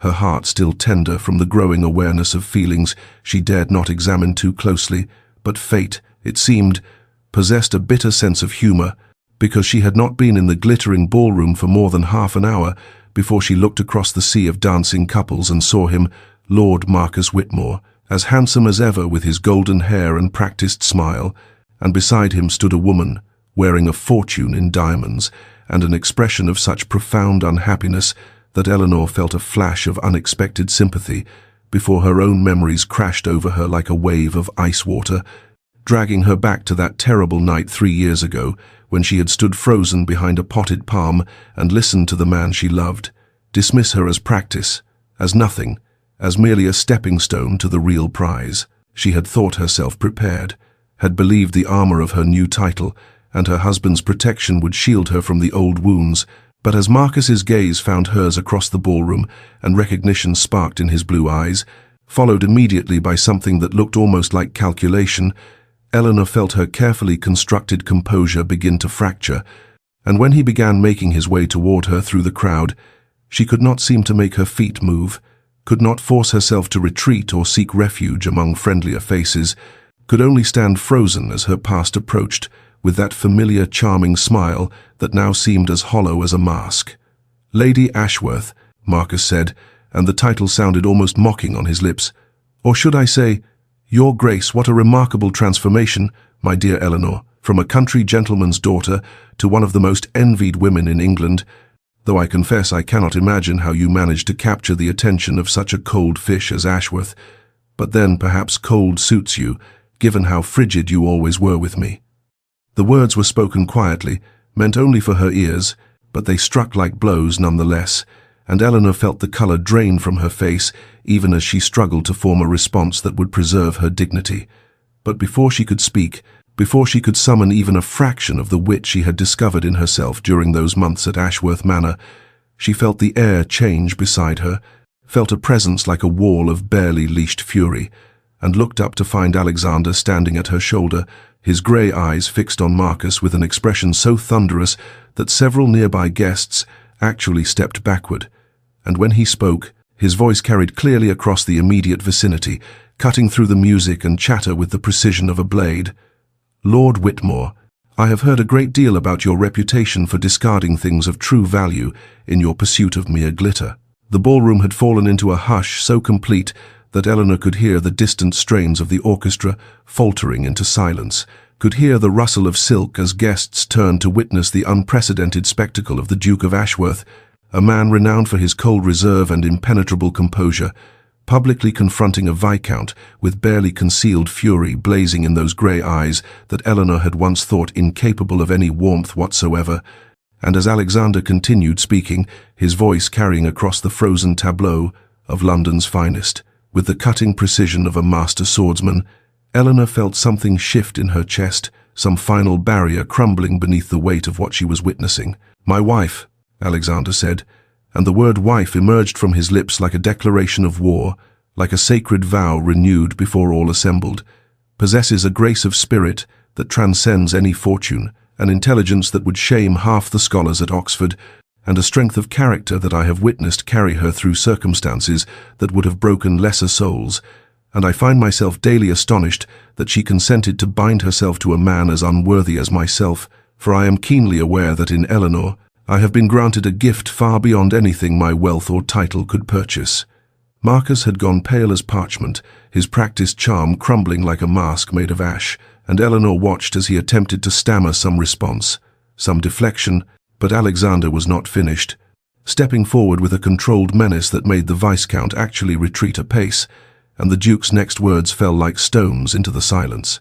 her heart still tender from the growing awareness of feelings she dared not examine too closely. But fate, it seemed, possessed a bitter sense of humor, because she had not been in the glittering ballroom for more than half an hour before she looked across the sea of dancing couples and saw him, Lord Marcus Whitmore, as handsome as ever with his golden hair and practiced smile, and beside him stood a woman, wearing a fortune in diamonds, and an expression of such profound unhappiness that Eleanor felt a flash of unexpected sympathy before her own memories crashed over her like a wave of ice water, dragging her back to that terrible night 3 years ago when she had stood frozen behind a potted palm and listened to the man she loved dismiss her as practice, as nothing, as merely a stepping stone to the real prize. She had thought herself prepared, had believed the armor of her new title and her husband's protection would shield her from the old wounds, but as Marcus's gaze found hers across the ballroom and recognition sparked in his blue eyes, followed immediately by something that looked almost like calculation, Eleanor felt her carefully constructed composure begin to fracture, and when he began making his way toward her through the crowd, she could not seem to make her feet move, could not force herself to retreat or seek refuge among friendlier faces, could only stand frozen as her past approached, with that familiar charming smile that now seemed as hollow as a mask. Lady Ashworth, Marcus said, and the title sounded almost mocking on his lips. Or should I say, Your Grace, what a remarkable transformation, my dear Eleanor, from a country gentleman's daughter to one of the most envied women in England, though I confess I cannot imagine how you managed to capture the attention of such a cold fish as Ashworth. But then perhaps cold suits you, given how frigid you always were with me. The words were spoken quietly, meant only for her ears, but they struck like blows nonetheless, and Eleanor felt the colour drain from her face even as she struggled to form a response that would preserve her dignity. But before she could speak, before she could summon even a fraction of the wit she had discovered in herself during those months at Ashworth Manor, she felt the air change beside her, felt a presence like a wall of barely leashed fury, and looked up to find Alexander standing at her shoulder, his grey eyes fixed on Marcus with an expression so thunderous that several nearby guests actually stepped backward. And when he spoke, his voice carried clearly across the immediate vicinity, cutting through the music and chatter with the precision of a blade. Lord Whitmore, I have heard a great deal about your reputation for discarding things of true value in your pursuit of mere glitter. The ballroom had fallen into a hush so complete that Eleanor could hear the distant strains of the orchestra faltering into silence, could hear the rustle of silk as guests turned to witness the unprecedented spectacle of the Duke of Ashworth, a man renowned for his cold reserve and impenetrable composure, publicly confronting a viscount with barely concealed fury blazing in those grey eyes that Eleanor had once thought incapable of any warmth whatsoever. And as Alexander continued speaking, his voice carrying across the frozen tableau of London's finest, with the cutting precision of a master swordsman, Eleanor felt something shift in her chest, some final barrier crumbling beneath the weight of what she was witnessing. "My wife," Alexander said, and the word wife emerged from his lips like a declaration of war, like a sacred vow renewed before all assembled, possesses a grace of spirit that transcends any fortune, an intelligence that would shame half the scholars at Oxford, and a strength of character that I have witnessed carry her through circumstances that would have broken lesser souls, and I find myself daily astonished that she consented to bind herself to a man as unworthy as myself, for I am keenly aware that in Eleanor I have been granted a gift far beyond anything my wealth or title could purchase. Marcus had gone pale as parchment, his practiced charm crumbling like a mask made of ash, and Eleanor watched as he attempted to stammer some response, some deflection, but Alexander was not finished, stepping forward with a controlled menace that made the Viscount actually retreat a pace, and the Duke's next words fell like stones into the silence.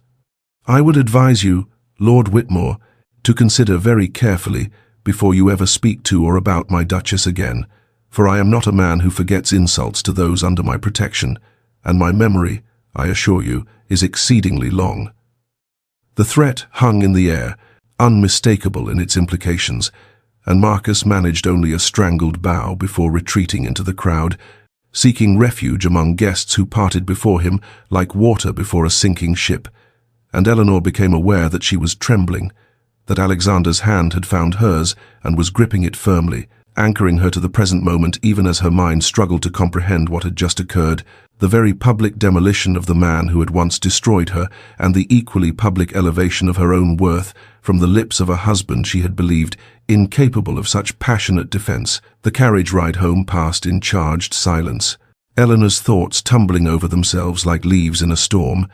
"I would advise you, Lord Whitmore, to consider very carefully before you ever speak to or about my Duchess again, for I am not a man who forgets insults to those under my protection, and my memory, I assure you, is exceedingly long." The threat hung in the air, unmistakable in its implications, and Marcus managed only a strangled bow before retreating into the crowd, seeking refuge among guests who parted before him like water before a sinking ship, and Eleanor became aware that she was trembling, that Alexander's hand had found hers and was gripping it firmly, anchoring her to the present moment even as her mind struggled to comprehend what had just occurred, the very public demolition of the man who had once destroyed her, and the equally public elevation of her own worth from the lips of a husband she had believed incapable of such passionate defense. The carriage ride home passed in charged silence, Eleanor's thoughts tumbling over themselves like leaves in a storm,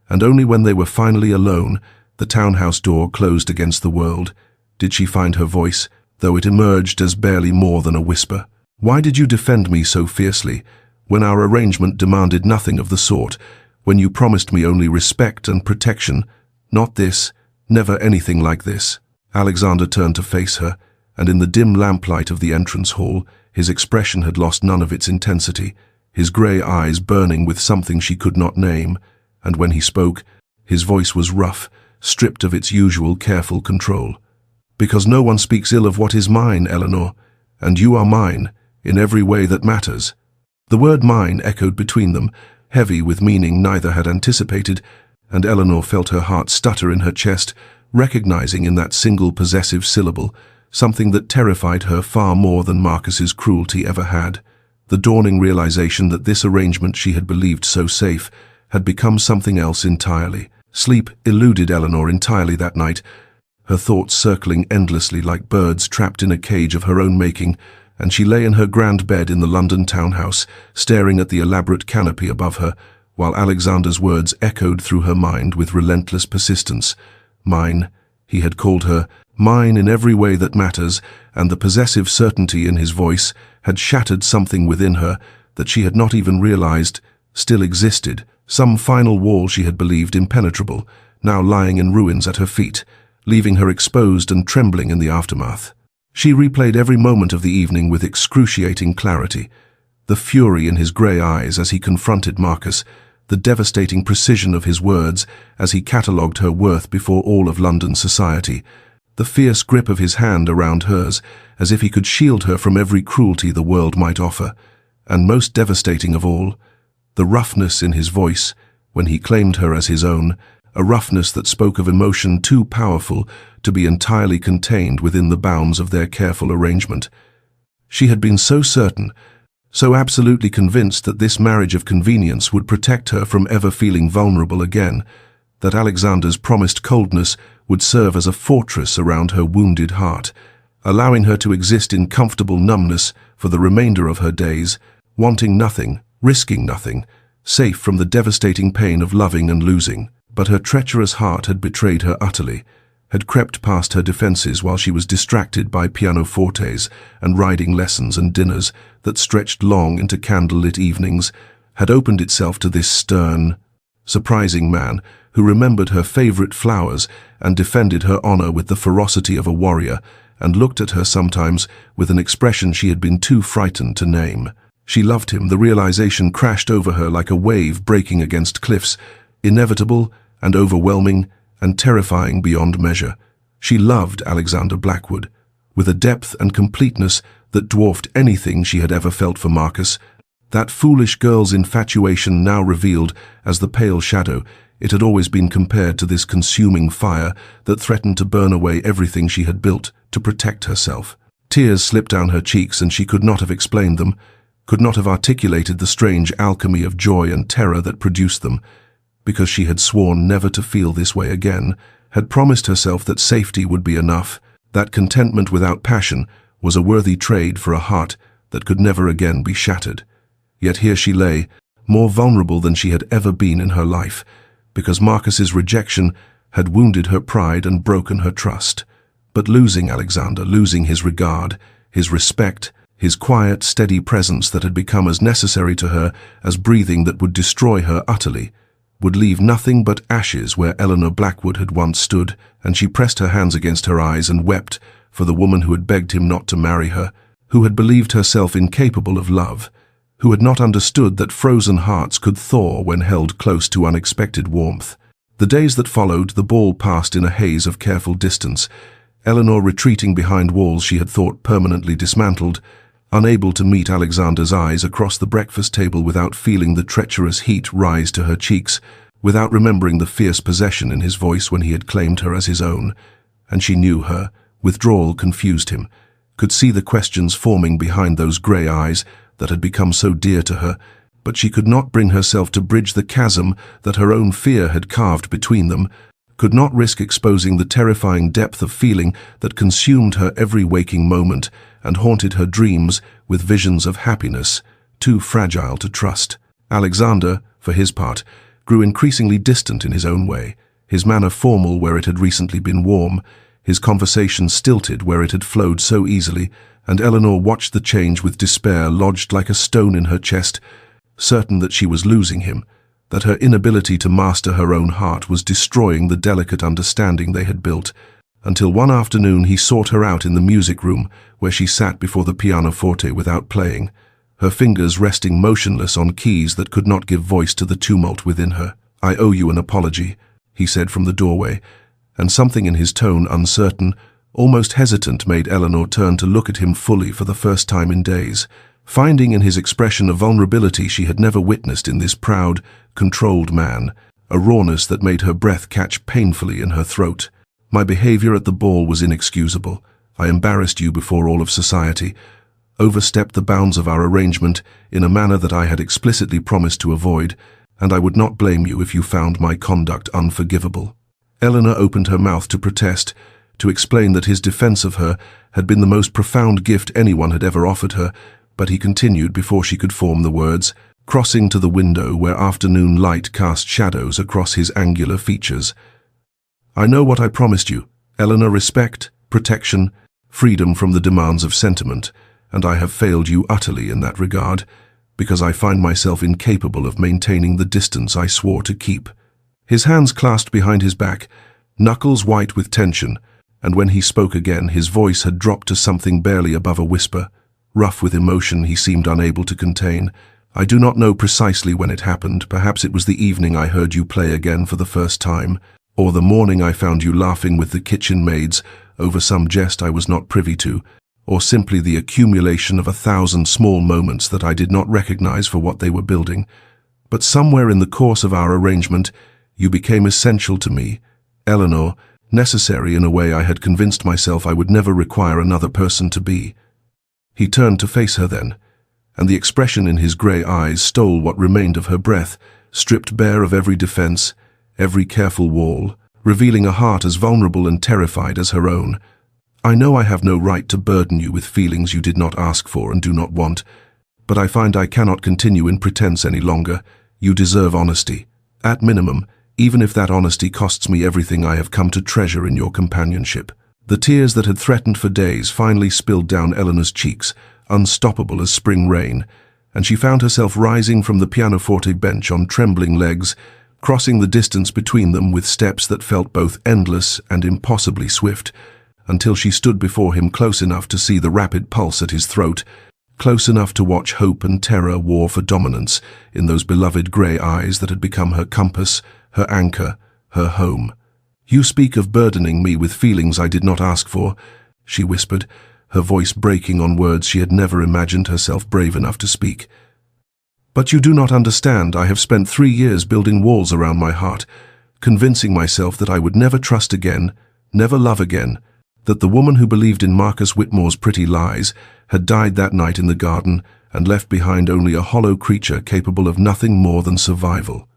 and only when they were finally alone, the townhouse door closed against the world, did she find her voice, though it emerged as barely more than a whisper. "Why did you defend me so fiercely, when our arrangement demanded nothing of the sort, when you promised me only respect and protection? Not this, never anything like this." Alexander turned to face her, and in the dim lamplight of the entrance hall, his expression had lost none of its intensity, his grey eyes burning with something she could not name, and when he spoke, his voice was rough, stripped of its usual careful control. "Because no one speaks ill of what is mine, Eleanor, and you are mine, in every way that matters." The word mine echoed between them, heavy with meaning neither had anticipated, and Eleanor felt her heart stutter in her chest, recognizing in that single possessive syllable something that terrified her far more than Marcus's cruelty ever had, the dawning realization that this arrangement she had believed so safe had become something else entirely. Sleep eluded Eleanor entirely that night, her thoughts circling endlessly like birds trapped in a cage of her own making, and she lay in her grand bed in the London townhouse, staring at the elaborate canopy above her, while Alexander's words echoed through her mind with relentless persistence. Mine, he had called her, mine in every way that matters, and the possessive certainty in his voice had shattered something within her that she had not even realized still existed, some final wall she had believed impenetrable, now lying in ruins at her feet, leaving her exposed and trembling in the aftermath. She replayed every moment of the evening with excruciating clarity. The fury in his grey eyes as he confronted Marcus, the devastating precision of his words as he catalogued her worth before all of London society, the fierce grip of his hand around hers as if he could shield her from every cruelty the world might offer, and most devastating of all, the roughness in his voice when he claimed her as his own, a roughness that spoke of emotion too powerful to be entirely contained within the bounds of their careful arrangement. She had been so certain, so absolutely convinced that this marriage of convenience would protect her from ever feeling vulnerable again, that Alexander's promised coldness would serve as a fortress around her wounded heart, allowing her to exist in comfortable numbness for the remainder of her days, wanting nothing, risking nothing, safe from the devastating pain of loving and losing. But her treacherous heart had betrayed her utterly, had crept past her defenses while she was distracted by pianofortes and riding lessons and dinners that stretched long into candlelit evenings, had opened itself to this stern, surprising man who remembered her favorite flowers and defended her honor with the ferocity of a warrior, and looked at her sometimes with an expression she had been too frightened to name. She loved him. The realization crashed over her like a wave breaking against cliffs, inevitable and overwhelming and terrifying beyond measure. She loved Alexander Blackwood, with a depth and completeness that dwarfed anything she had ever felt for Marcus. That foolish girl's infatuation now revealed as the pale shadow, it had always been compared to this consuming fire that threatened to burn away everything she had built to protect herself. Tears slipped down her cheeks, and she could not have explained them, could not have articulated the strange alchemy of joy and terror that produced them, because she had sworn never to feel this way again, had promised herself that safety would be enough, that contentment without passion was a worthy trade for a heart that could never again be shattered. Yet here she lay, more vulnerable than she had ever been in her life, because Marcus's rejection had wounded her pride and broken her trust. But losing Alexander, losing his regard, his respect, his quiet, steady presence that had become as necessary to her as breathing that would destroy her utterly, would leave nothing but ashes where Eleanor Blackwood had once stood, and she pressed her hands against her eyes and wept for the woman who had begged him not to marry her, who had believed herself incapable of love, who had not understood that frozen hearts could thaw when held close to unexpected warmth. The days that followed, the ball passed in a haze of careful distance, Eleanor retreating behind walls she had thought permanently dismantled, unable to meet Alexander's eyes across the breakfast table without feeling the treacherous heat rise to her cheeks, without remembering the fierce possession in his voice when he had claimed her as his own. And she knew her. Withdrawal confused him, could see the questions forming behind those grey eyes that had become so dear to her, but she could not bring herself to bridge the chasm that her own fear had carved between them, could not risk exposing the terrifying depth of feeling that consumed her every waking moment and haunted her dreams with visions of happiness, too fragile to trust. Alexander, for his part, grew increasingly distant in his own way, his manner formal where it had recently been warm, his conversation stilted where it had flowed so easily, and Eleanor watched the change with despair lodged like a stone in her chest, certain that she was losing him, that her inability to master her own heart was destroying the delicate understanding they had built, until one afternoon he sought her out in the music room where she sat before the pianoforte without playing, her fingers resting motionless on keys that could not give voice to the tumult within her. "I owe you an apology," he said from the doorway, and something in his tone, uncertain, almost hesitant, made Eleanor turn to look at him fully for the first time in days, finding in his expression a vulnerability she had never witnessed in this proud, controlled man, a rawness that made her breath catch painfully in her throat. "My behavior at the ball was inexcusable. I embarrassed you before all of society, overstepped the bounds of our arrangement in a manner that I had explicitly promised to avoid, and I would not blame you if you found my conduct unforgivable." Eleanor opened her mouth to protest, to explain that his defense of her had been the most profound gift anyone had ever offered her, but he continued before she could form the words, crossing to the window where afternoon light cast shadows across his angular features. "I know what I promised you, Eleanor: respect, protection, freedom from the demands of sentiment, and I have failed you utterly in that regard, because I find myself incapable of maintaining the distance I swore to keep." His hands clasped behind his back, knuckles white with tension, and when he spoke again, his voice had dropped to something barely above a whisper. Rough with emotion, he seemed unable to contain. "I do not know precisely when it happened. Perhaps it was the evening I heard you play again for the first time, or the morning I found you laughing with the kitchen maids over some jest I was not privy to, or simply the accumulation of 1,000 small moments that I did not recognize for what they were building. But somewhere in the course of our arrangement, you became essential to me, Eleanor, necessary in a way I had convinced myself I would never require another person to be." He turned to face her then, and the expression in his grey eyes stole what remained of her breath, stripped bare of every defense, every careful wall, revealing a heart as vulnerable and terrified as her own. "I know I have no right to burden you with feelings you did not ask for and do not want, but I find I cannot continue in pretense any longer. You deserve honesty. At minimum, even if that honesty costs me everything I have come to treasure in your companionship." The tears that had threatened for days finally spilled down Eleanor's cheeks, unstoppable as spring rain, and she found herself rising from the pianoforte bench on trembling legs, crossing the distance between them with steps that felt both endless and impossibly swift, until she stood before him close enough to see the rapid pulse at his throat, close enough to watch hope and terror war for dominance in those beloved grey eyes that had become her compass, her anchor, her home. "You speak of burdening me with feelings I did not ask for," she whispered, her voice breaking on words she had never imagined herself brave enough to speak. "But you do not understand. I have spent 3 years building walls around my heart, convincing myself that I would never trust again, never love again, that the woman who believed in Marcus Whitmore's pretty lies had died that night in the garden and left behind only a hollow creature capable of nothing more than survival."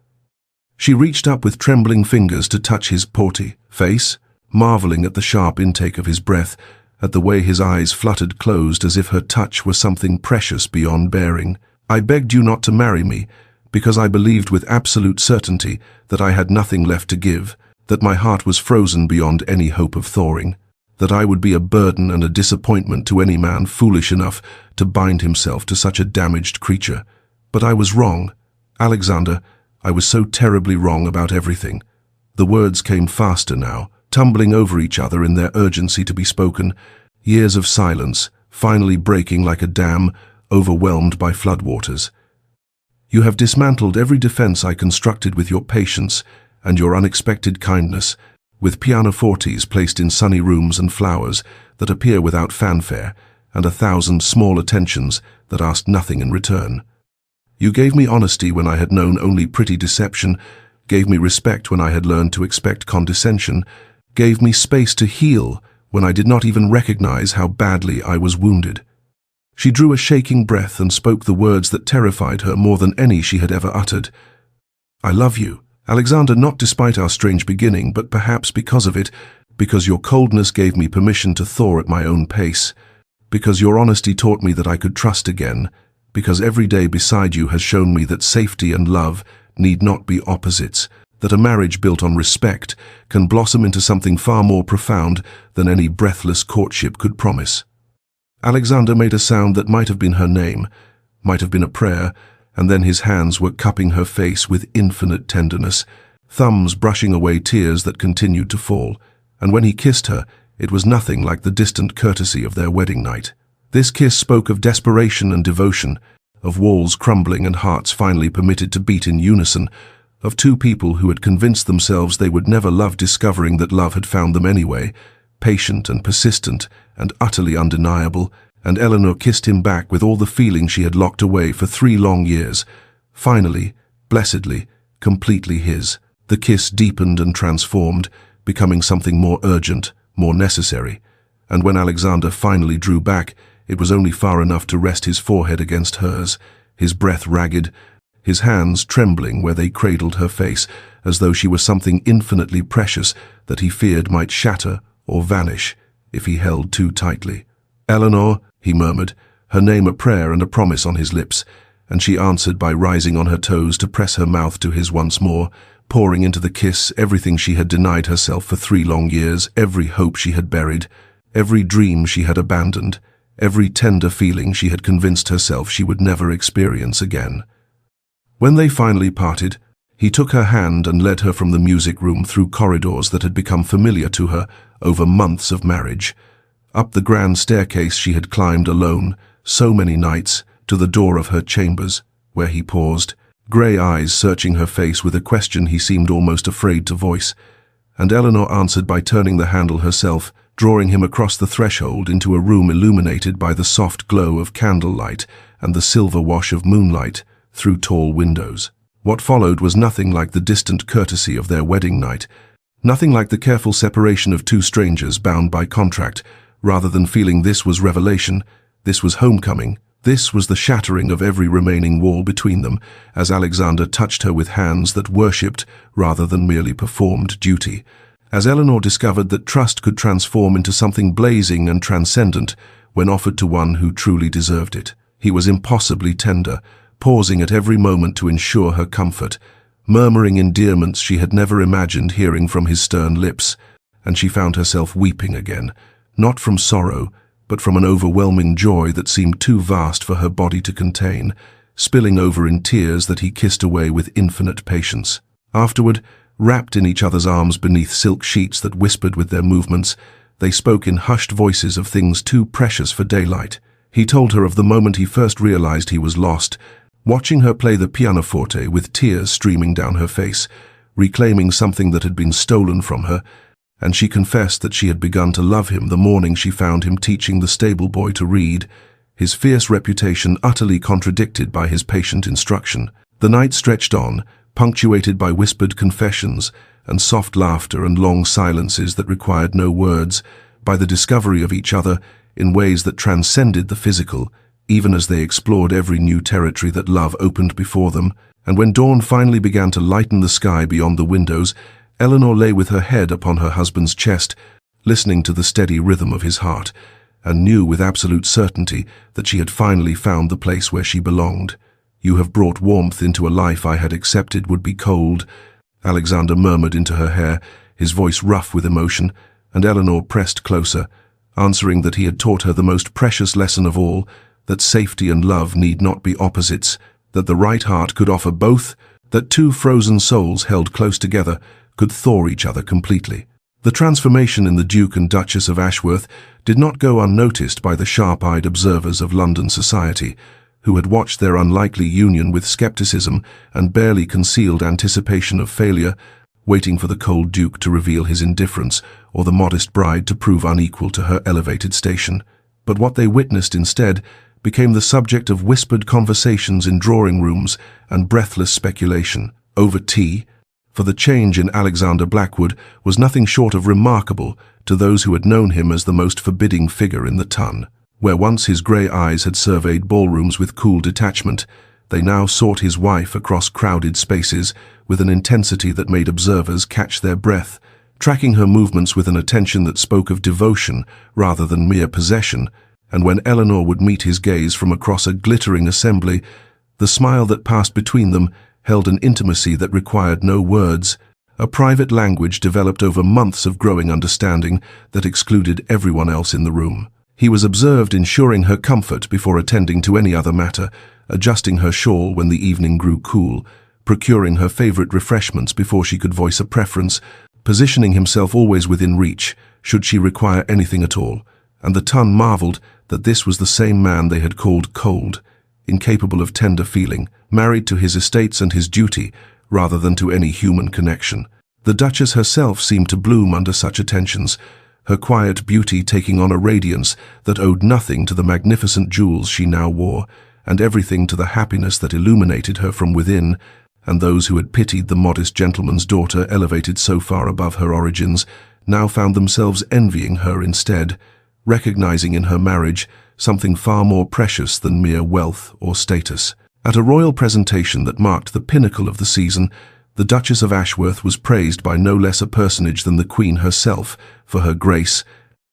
She reached up with trembling fingers to touch his porty face, marveling at the sharp intake of his breath, at the way his eyes fluttered closed as if her touch were something precious beyond bearing. "I begged you not to marry me, because I believed with absolute certainty that I had nothing left to give, that my heart was frozen beyond any hope of thawing, that I would be a burden and a disappointment to any man foolish enough to bind himself to such a damaged creature. But I was wrong, Alexander. I was so terribly wrong about everything." The words came faster now, tumbling over each other in their urgency to be spoken, years of silence, finally breaking like a dam, overwhelmed by floodwaters. "You have dismantled every defense I constructed with your patience and your unexpected kindness, with pianofortes placed in sunny rooms and flowers that appear without fanfare, and 1,000 small attentions that asked nothing in return. You gave me honesty when I had known only pretty deception, gave me respect when I had learned to expect condescension, gave me space to heal when I did not even recognize how badly I was wounded." She drew a shaking breath and spoke the words that terrified her more than any she had ever uttered. "I love you, Alexander, not despite our strange beginning, but perhaps because of it, because your coldness gave me permission to thaw at my own pace, because your honesty taught me that I could trust again, because every day beside you has shown me that safety and love need not be opposites, that a marriage built on respect can blossom into something far more profound than any breathless courtship could promise." Alexander made a sound that might have been her name, might have been a prayer, and then his hands were cupping her face with infinite tenderness, thumbs brushing away tears that continued to fall, and when he kissed her, it was nothing like the distant courtesy of their wedding night. This kiss spoke of desperation and devotion, of walls crumbling and hearts finally permitted to beat in unison, of two people who had convinced themselves they would never love discovering that love had found them anyway, patient and persistent and utterly undeniable, and Eleanor kissed him back with all the feeling she had locked away for 3 long years. Finally, blessedly, completely his. The kiss deepened and transformed, becoming something more urgent, more necessary, and when Alexander finally drew back, it was only far enough to rest his forehead against hers, his breath ragged, his hands trembling where they cradled her face, as though she were something infinitely precious that he feared might shatter or vanish if he held too tightly. "Eleanor," he murmured, her name a prayer and a promise on his lips, and she answered by rising on her toes to press her mouth to his once more, pouring into the kiss everything she had denied herself for 3 long years, every hope she had buried, every dream she had abandoned, every tender feeling she had convinced herself she would never experience again. When they finally parted, he took her hand and led her from the music room through corridors that had become familiar to her over months of marriage, up the grand staircase she had climbed alone so many nights, to the door of her chambers, where he paused, grey eyes searching her face with a question he seemed almost afraid to voice, and Eleanor answered by turning the handle herself, drawing him across the threshold into a room illuminated by the soft glow of candlelight and the silver wash of moonlight through tall windows. What followed was nothing like the distant courtesy of their wedding night, nothing like the careful separation of 2 strangers bound by contract. Rather than feeling this was revelation, this was homecoming. This was the shattering of every remaining wall between them, as Alexander touched her with hands that worshipped rather than merely performed duty. As Eleanor discovered that trust could transform into something blazing and transcendent when offered to one who truly deserved it. He was impossibly tender, pausing at every moment to ensure her comfort, murmuring endearments she had never imagined hearing from his stern lips, and she found herself weeping again, not from sorrow, but from an overwhelming joy that seemed too vast for her body to contain, spilling over in tears that he kissed away with infinite patience. Afterward, wrapped in each other's arms beneath silk sheets that whispered with their movements, they spoke in hushed voices of things too precious for daylight. He told her of the moment he first realized he was lost, watching her play the pianoforte with tears streaming down her face, reclaiming something that had been stolen from her, and she confessed that she had begun to love him the morning she found him teaching the stable boy to read, his fierce reputation utterly contradicted by his patient instruction. The night stretched on, punctuated by whispered confessions and soft laughter and long silences that required no words, by the discovery of each other in ways that transcended the physical, even as they explored every new territory that love opened before them. And when dawn finally began to lighten the sky beyond the windows, Eleanor lay with her head upon her husband's chest, listening to the steady rhythm of his heart, and knew with absolute certainty that she had finally found the place where she belonged. "You have brought warmth into a life I had accepted would be cold," Alexander murmured into her hair, his voice rough with emotion, and Eleanor pressed closer, answering that he had taught her the most precious lesson of all, that safety and love need not be opposites, that the right heart could offer both, that 2 frozen souls held close together could thaw each other completely. The transformation in the Duke and Duchess of Ashworth did not go unnoticed by the sharp-eyed observers of London society, who had watched their unlikely union with skepticism and barely concealed anticipation of failure, waiting for the cold Duke to reveal his indifference or the modest bride to prove unequal to her elevated station. But what they witnessed instead became the subject of whispered conversations in drawing rooms and breathless speculation over tea, for the change in Alexander Blackwood was nothing short of remarkable to those who had known him as the most forbidding figure in the ton. Where once his grey eyes had surveyed ballrooms with cool detachment, they now sought his wife across crowded spaces with an intensity that made observers catch their breath, tracking her movements with an attention that spoke of devotion rather than mere possession. And when Eleanor would meet his gaze from across a glittering assembly, the smile that passed between them held an intimacy that required no words, a private language developed over months of growing understanding that excluded everyone else in the room. He was observed ensuring her comfort before attending to any other matter, adjusting her shawl when the evening grew cool, procuring her favorite refreshments before she could voice a preference, positioning himself always within reach, should she require anything at all. And the ton marveled that this was the same man they had called cold, incapable of tender feeling, married to his estates and his duty, rather than to any human connection. The Duchess herself seemed to bloom under such attentions, her quiet beauty taking on a radiance that owed nothing to the magnificent jewels she now wore, and everything to the happiness that illuminated her from within, and those who had pitied the modest gentleman's daughter elevated so far above her origins now found themselves envying her instead, recognizing in her marriage something far more precious than mere wealth or status. At a royal presentation that marked the pinnacle of the season, The Duchess of Ashworth was praised by no less a personage than the Queen herself for her grace,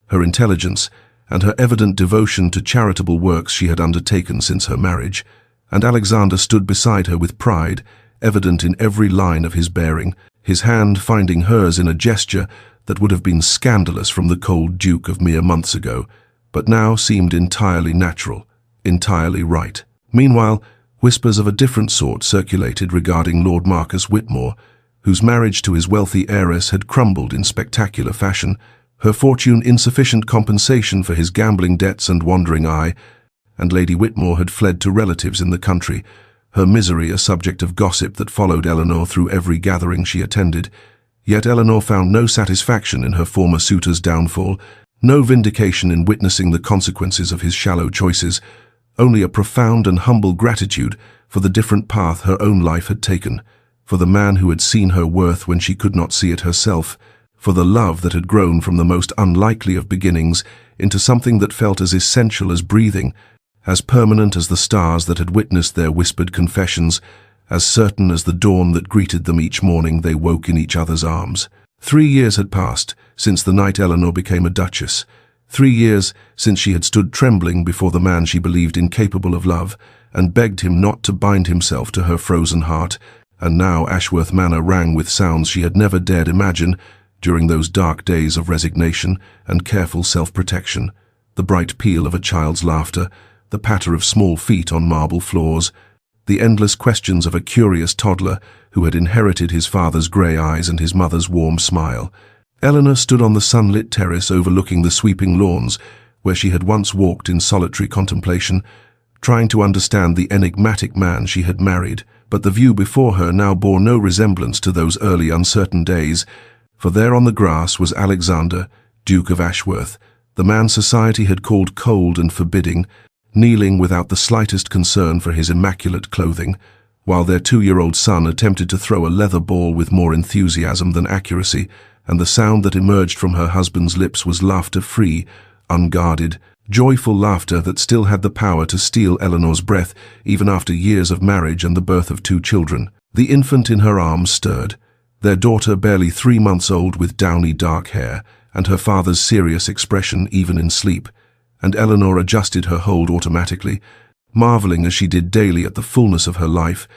her intelligence, and her evident devotion to charitable works she had undertaken since her marriage, and Alexander stood beside her with pride, evident in every line of his bearing, his hand finding hers in a gesture that would have been scandalous from the cold Duke of mere months ago, but now seemed entirely natural, entirely right. Meanwhile, whispers of a different sort circulated regarding Lord Marcus Whitmore, whose marriage to his wealthy heiress had crumbled in spectacular fashion, her fortune insufficient compensation for his gambling debts and wandering eye, and Lady Whitmore had fled to relatives in the country, her misery a subject of gossip that followed Eleanor through every gathering she attended. Yet Eleanor found no satisfaction in her former suitor's downfall, no vindication in witnessing the consequences of his shallow choices, only a profound and humble gratitude for the different path her own life had taken, for the man who had seen her worth when she could not see it herself, for the love that had grown from the most unlikely of beginnings into something that felt as essential as breathing, as permanent as the stars that had witnessed their whispered confessions, as certain as the dawn that greeted them each morning they woke in each other's arms. 3 years had passed since the night Eleanor became a duchess, 3 years since she had stood trembling before the man she believed incapable of love, and begged him not to bind himself to her frozen heart, and now Ashworth Manor rang with sounds she had never dared imagine during those dark days of resignation and careful self-protection, the bright peal of a child's laughter, the patter of small feet on marble floors, the endless questions of a curious toddler who had inherited his father's grey eyes and his mother's warm smile. Eleanor stood on the sunlit terrace overlooking the sweeping lawns where she had once walked in solitary contemplation, trying to understand the enigmatic man she had married, but the view before her now bore no resemblance to those early uncertain days, for there on the grass was Alexander, Duke of Ashworth, the man society had called cold and forbidding, kneeling without the slightest concern for his immaculate clothing, while their 2-year-old son attempted to throw a leather ball with more enthusiasm than accuracy, and the sound that emerged from her husband's lips was laughter-free, unguarded, joyful laughter that still had the power to steal Eleanor's breath even after years of marriage and the birth of 2 children. The infant in her arms stirred, their daughter barely 3 months old with downy dark hair, and her father's serious expression even in sleep, and Eleanor adjusted her hold automatically, marveling as she did daily at the fullness of her life,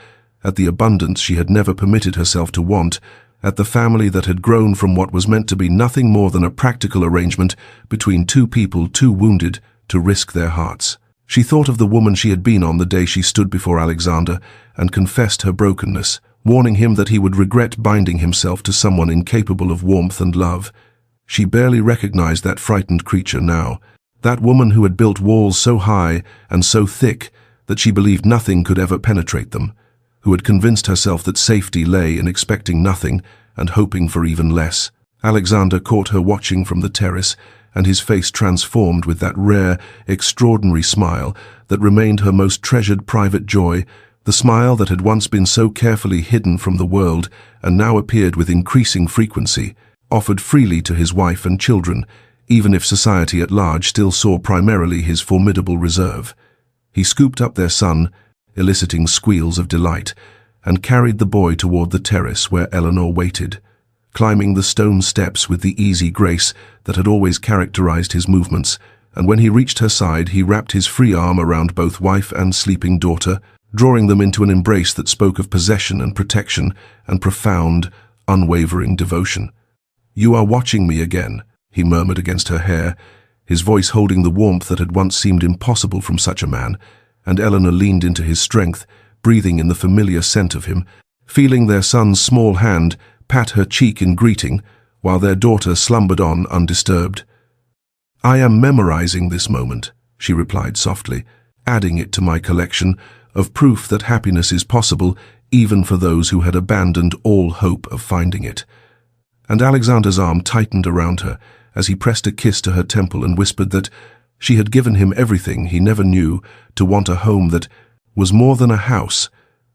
at the abundance she had never permitted herself to want, at the family that had grown from what was meant to be nothing more than a practical arrangement between 2 people too wounded to risk their hearts. She thought of the woman she had been on the day she stood before Alexander and confessed her brokenness, warning him that he would regret binding himself to someone incapable of warmth and love. She barely recognized that frightened creature now, that woman who had built walls so high and so thick that she believed nothing could ever penetrate them, who had convinced herself that safety lay in expecting nothing and hoping for even less. Alexander caught her watching from the terrace, and his face transformed with that rare, extraordinary smile that remained her most treasured private joy, the smile that had once been so carefully hidden from the world and now appeared with increasing frequency, offered freely to his wife and children, even if society at large still saw primarily his formidable reserve. He scooped up their son, eliciting squeals of delight, and carried the boy toward the terrace where Eleanor waited, climbing the stone steps with the easy grace that had always characterized his movements, and when he reached her side he wrapped his free arm around both wife and sleeping daughter, drawing them into an embrace that spoke of possession and protection and profound, unwavering devotion. "You are watching me again," he murmured against her hair, his voice holding the warmth that had once seemed impossible from such a man, and Eleanor leaned into his strength, breathing in the familiar scent of him, feeling their son's small hand pat her cheek in greeting, while their daughter slumbered on undisturbed. "I am memorizing this moment," she replied softly, adding it to my collection of proof that happiness is possible even for those who had abandoned all hope of finding it. And Alexander's arm tightened around her as he pressed a kiss to her temple and whispered that she had given him everything he never knew to want, a home that was more than a house,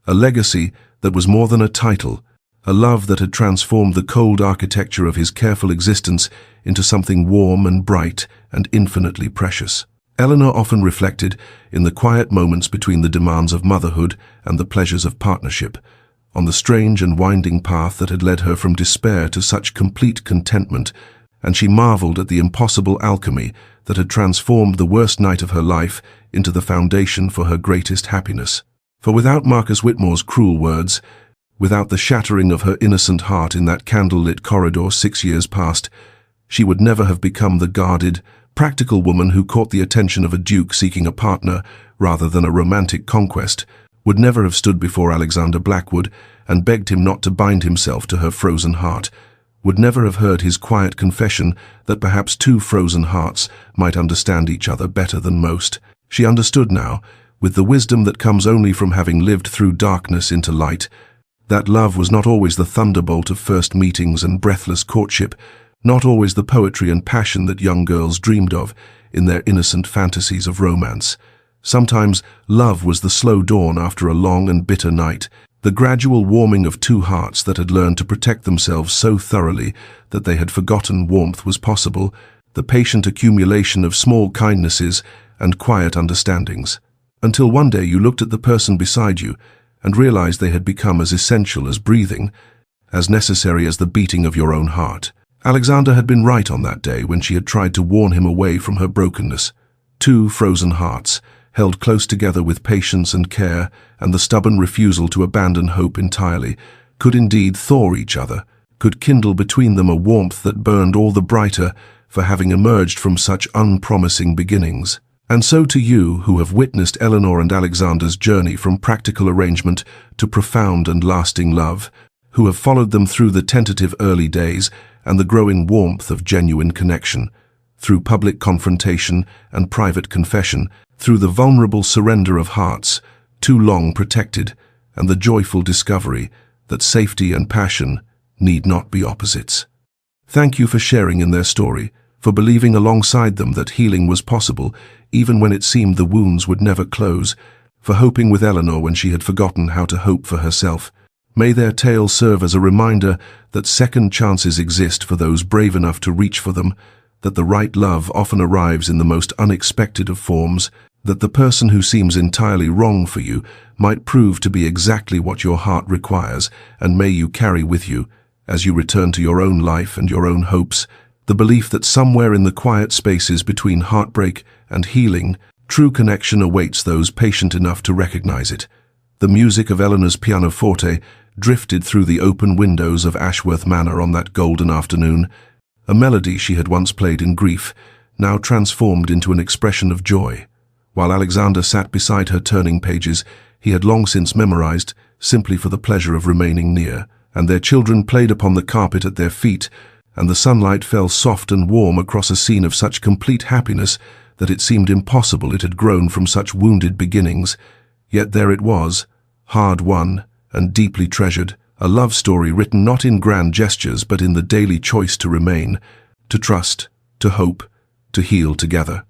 a legacy that was more than a title, a love that had transformed the cold architecture of his careful existence into something warm and bright and infinitely precious. Eleanor often reflected, in the quiet moments between the demands of motherhood and the pleasures of partnership, on the strange and winding path that had led her from despair to such complete contentment, and she marveled at the impossible alchemy that had transformed the worst night of her life into the foundation for her greatest happiness. For without Marcus Whitmore's cruel words, without the shattering of her innocent heart in that candle-lit corridor 6 years past, she would never have become the guarded, practical woman who caught the attention of a duke seeking a partner rather than a romantic conquest, would never have stood before Alexander Blackwood and begged him not to bind himself to her frozen heart, would never have heard his quiet confession that perhaps two frozen hearts might understand each other better than most. She understood now, with the wisdom that comes only from having lived through darkness into light, that love was not always the thunderbolt of first meetings and breathless courtship, not always the poetry and passion that young girls dreamed of in their innocent fantasies of romance. Sometimes love was the slow dawn after a long and bitter night, the gradual warming of two hearts that had learned to protect themselves so thoroughly that they had forgotten warmth was possible, the patient accumulation of small kindnesses and quiet understandings. Until one day you looked at the person beside you and realized they had become as essential as breathing, as necessary as the beating of your own heart. Alexander had been right on that day when she had tried to warn him away from her brokenness. Two frozen hearts, held close together with patience and care and the stubborn refusal to abandon hope entirely, could indeed thaw each other, could kindle between them a warmth that burned all the brighter for having emerged from such unpromising beginnings. And so to you, who have witnessed Eleanor and Alexander's journey from practical arrangement to profound and lasting love, who have followed them through the tentative early days and the growing warmth of genuine connection, through public confrontation and private confession, through the vulnerable surrender of hearts, too long protected, and the joyful discovery that safety and passion need not be opposites. Thank you for sharing in their story, for believing alongside them that healing was possible, even when it seemed the wounds would never close, for hoping with Eleanor when she had forgotten how to hope for herself. May their tale serve as a reminder that second chances exist for those brave enough to reach for them, that the right love often arrives in the most unexpected of forms, that the person who seems entirely wrong for you might prove to be exactly what your heart requires, and may you carry with you, as you return to your own life and your own hopes, the belief that somewhere in the quiet spaces between heartbreak and healing, true connection awaits those patient enough to recognize it. The music of Eleanor's pianoforte drifted through the open windows of Ashworth Manor on that golden afternoon, a melody she had once played in grief, now transformed into an expression of joy. While Alexander sat beside her turning pages he had long since memorized, simply for the pleasure of remaining near, and their children played upon the carpet at their feet, and the sunlight fell soft and warm across a scene of such complete happiness that it seemed impossible it had grown from such wounded beginnings. Yet there it was, hard-won and deeply treasured, a love story written not in grand gestures but in the daily choice to remain, to trust, to hope, to heal together.